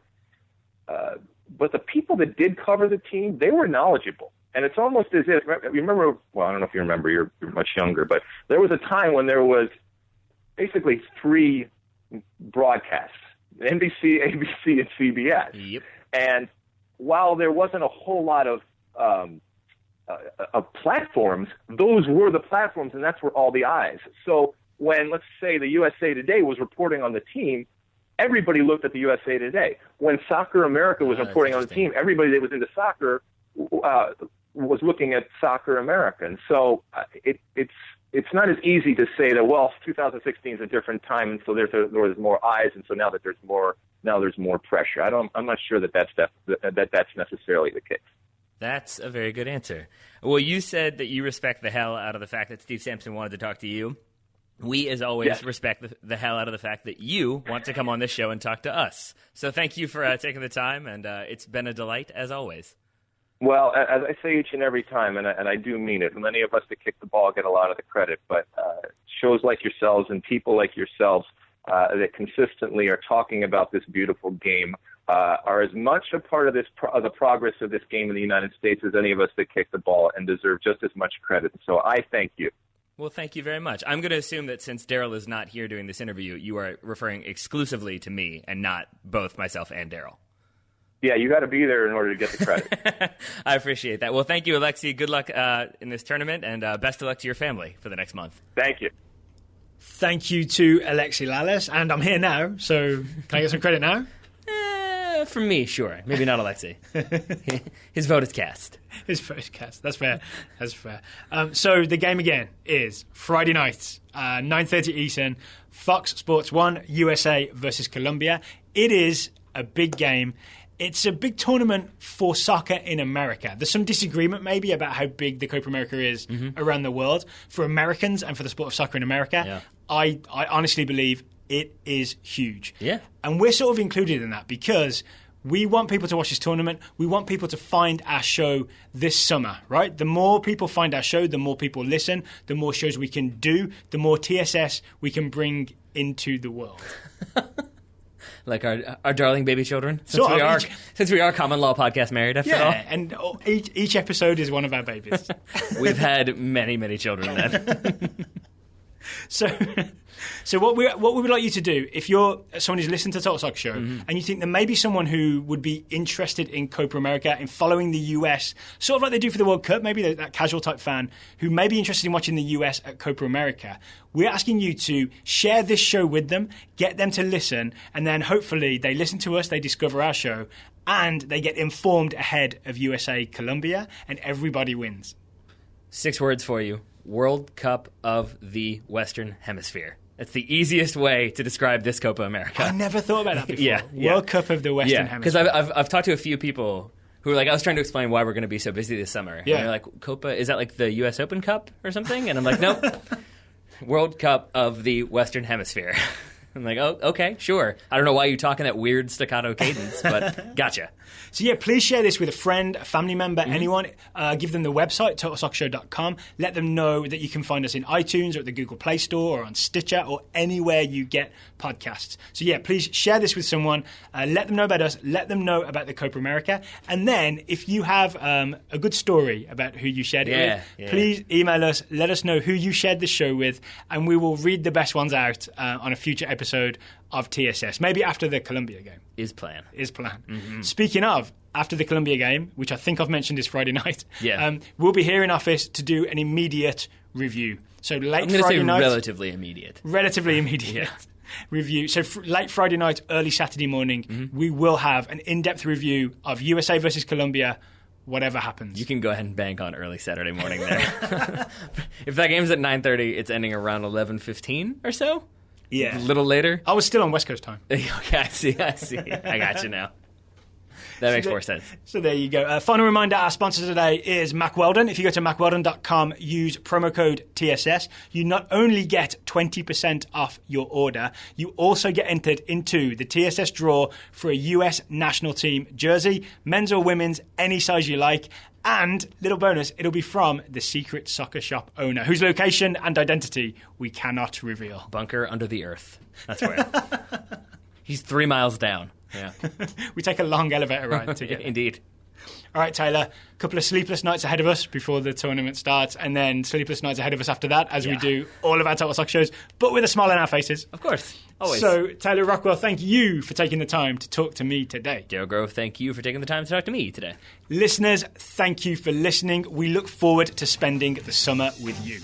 the people that did cover the team, they were knowledgeable. And it's almost as if, you remember, well, I don't know if you remember, you're much younger, but there was a time when there was basically 3 broadcasts, NBC, ABC, and CBS. Yep. And while there wasn't a whole lot of platforms, those were the platforms, and that's where all the eyes. So when, let's say, the USA Today was reporting on the team, everybody looked at the USA Today. When Soccer America was reporting on the team, everybody that was into soccer was looking at Soccer America. And so it's not as easy to say that, well, 2016 is a different time, and so there was more eyes, and so now there's more pressure. I'm not sure that's necessarily the case. That's a very good answer. Well, you said that you respect the hell out of the fact that Steve Sampson wanted to talk to you. We, as always, respect the hell out of the fact that you want to come on this show and talk to us. So thank you for taking the time, and it's been a delight, as always. Well, as I say each and every time, and I do mean it, many of us that kick the ball get a lot of the credit, but shows like yourselves and people like yourselves that consistently are talking about this beautiful game are as much a part of the progress of this game in the United States as any of us that kick the ball, and deserve just as much credit. So I thank you. Well, thank you very much. I'm going to assume that since Daryl is not here doing this interview, you are referring exclusively to me and not both myself and Daryl. Yeah, you got to be there in order to get the credit. I appreciate that. Well, thank you, Alexi. Good luck in this tournament, and best of luck to your family for the next month. Thank you. Thank you to Alexi Lalas, and I'm here now, so can I get some credit now? From me, sure. Maybe not Alexi. His vote is cast. His vote is cast. That's fair. That's fair. So the game again is Friday night, 9:30 Eastern, Fox Sports 1, USA versus Colombia. It is a big game. It's a big tournament for soccer in America. There's some disagreement maybe about how big the Copa America is around the world. For Americans and for the sport of soccer in America, I honestly believe it is huge. Yeah. And we're sort of included in that because we want people to watch this tournament. We want people to find our show this summer, right? The more people find our show, the more people listen, the more shows we can do, the more TSS we can bring into the world. Like our darling baby children, since we are common law podcast married after all. Yeah, and each episode is one of our babies. We've had many, many children then. So what we would like you to do, if you're someone who's listened to Total Soccer Show and you think there may be someone who would be interested in Copa America, in following the US, sort of like they do for the World Cup, maybe that casual type fan who may be interested in watching the US at Copa America, we're asking you to share this show with them, get them to listen, and then hopefully they listen to us, they discover our show, and they get informed ahead of USA Colombia, and everybody wins. 6 words for you. World Cup of the Western Hemisphere. That's the easiest way to describe this Copa America. I never thought about that before. World Cup of the Western Hemisphere. Because I've talked to a few people who were like, I was trying to explain why we're going to be so busy this summer. Yeah. And they're like, Copa, is that like the U.S. Open Cup or something? And I'm like, nope. World Cup of the Western Hemisphere. I'm like, oh, okay, sure. I don't know why you talk in that weird staccato cadence, but gotcha. So yeah, please share this with a friend, a family member, anyone. Give them the website, TotalSoccerShow.com. Let them know that you can find us in iTunes or at the Google Play Store or on Stitcher or anywhere you get podcasts. So yeah, please share this with someone. Let them know about us. Let them know about the Copa America. And then if you have a good story about who you shared it with, please email us. Let us know who you shared the show with, and we will read the best ones out on a future episode of TSS, maybe after the Colombia game. Is plan. Mm-hmm. Speaking of, after the Colombia game, which I think I've mentioned is Friday night, we'll be here in office to do an immediate review. So late Friday night. Relatively immediate review. So late Friday night, early Saturday morning, we will have an in-depth review of USA versus Colombia, whatever happens. You can go ahead and bank on early Saturday morning there. If that game's at 9:30, it's ending around 11:15 or so. Yeah. A little later. I was still on West Coast time. Okay, I see. I got you now. That makes more sense. So there you go. Final reminder, our sponsor today is Mack Weldon. If you go to mackweldon.com, use promo code TSS, you not only get 20% off your order, you also get entered into the TSS draw for a US national team jersey, men's or women's, any size you like. And, little bonus, it'll be from the secret soccer shop owner, whose location and identity we cannot reveal. Bunker under the earth. That's where. He's 3 miles down. Yeah. We take a long elevator ride to get Indeed. All right, Taylor, a couple of sleepless nights ahead of us before the tournament starts, and then sleepless nights ahead of us after that, as we do all of our Total Soccer shows, but with a smile on our faces. Of course. Always. So, Taylor Rockwell, thank you for taking the time to talk to me today. Joe Grove, thank you for taking the time to talk to me today. Listeners, thank you for listening. We look forward to spending the summer with you.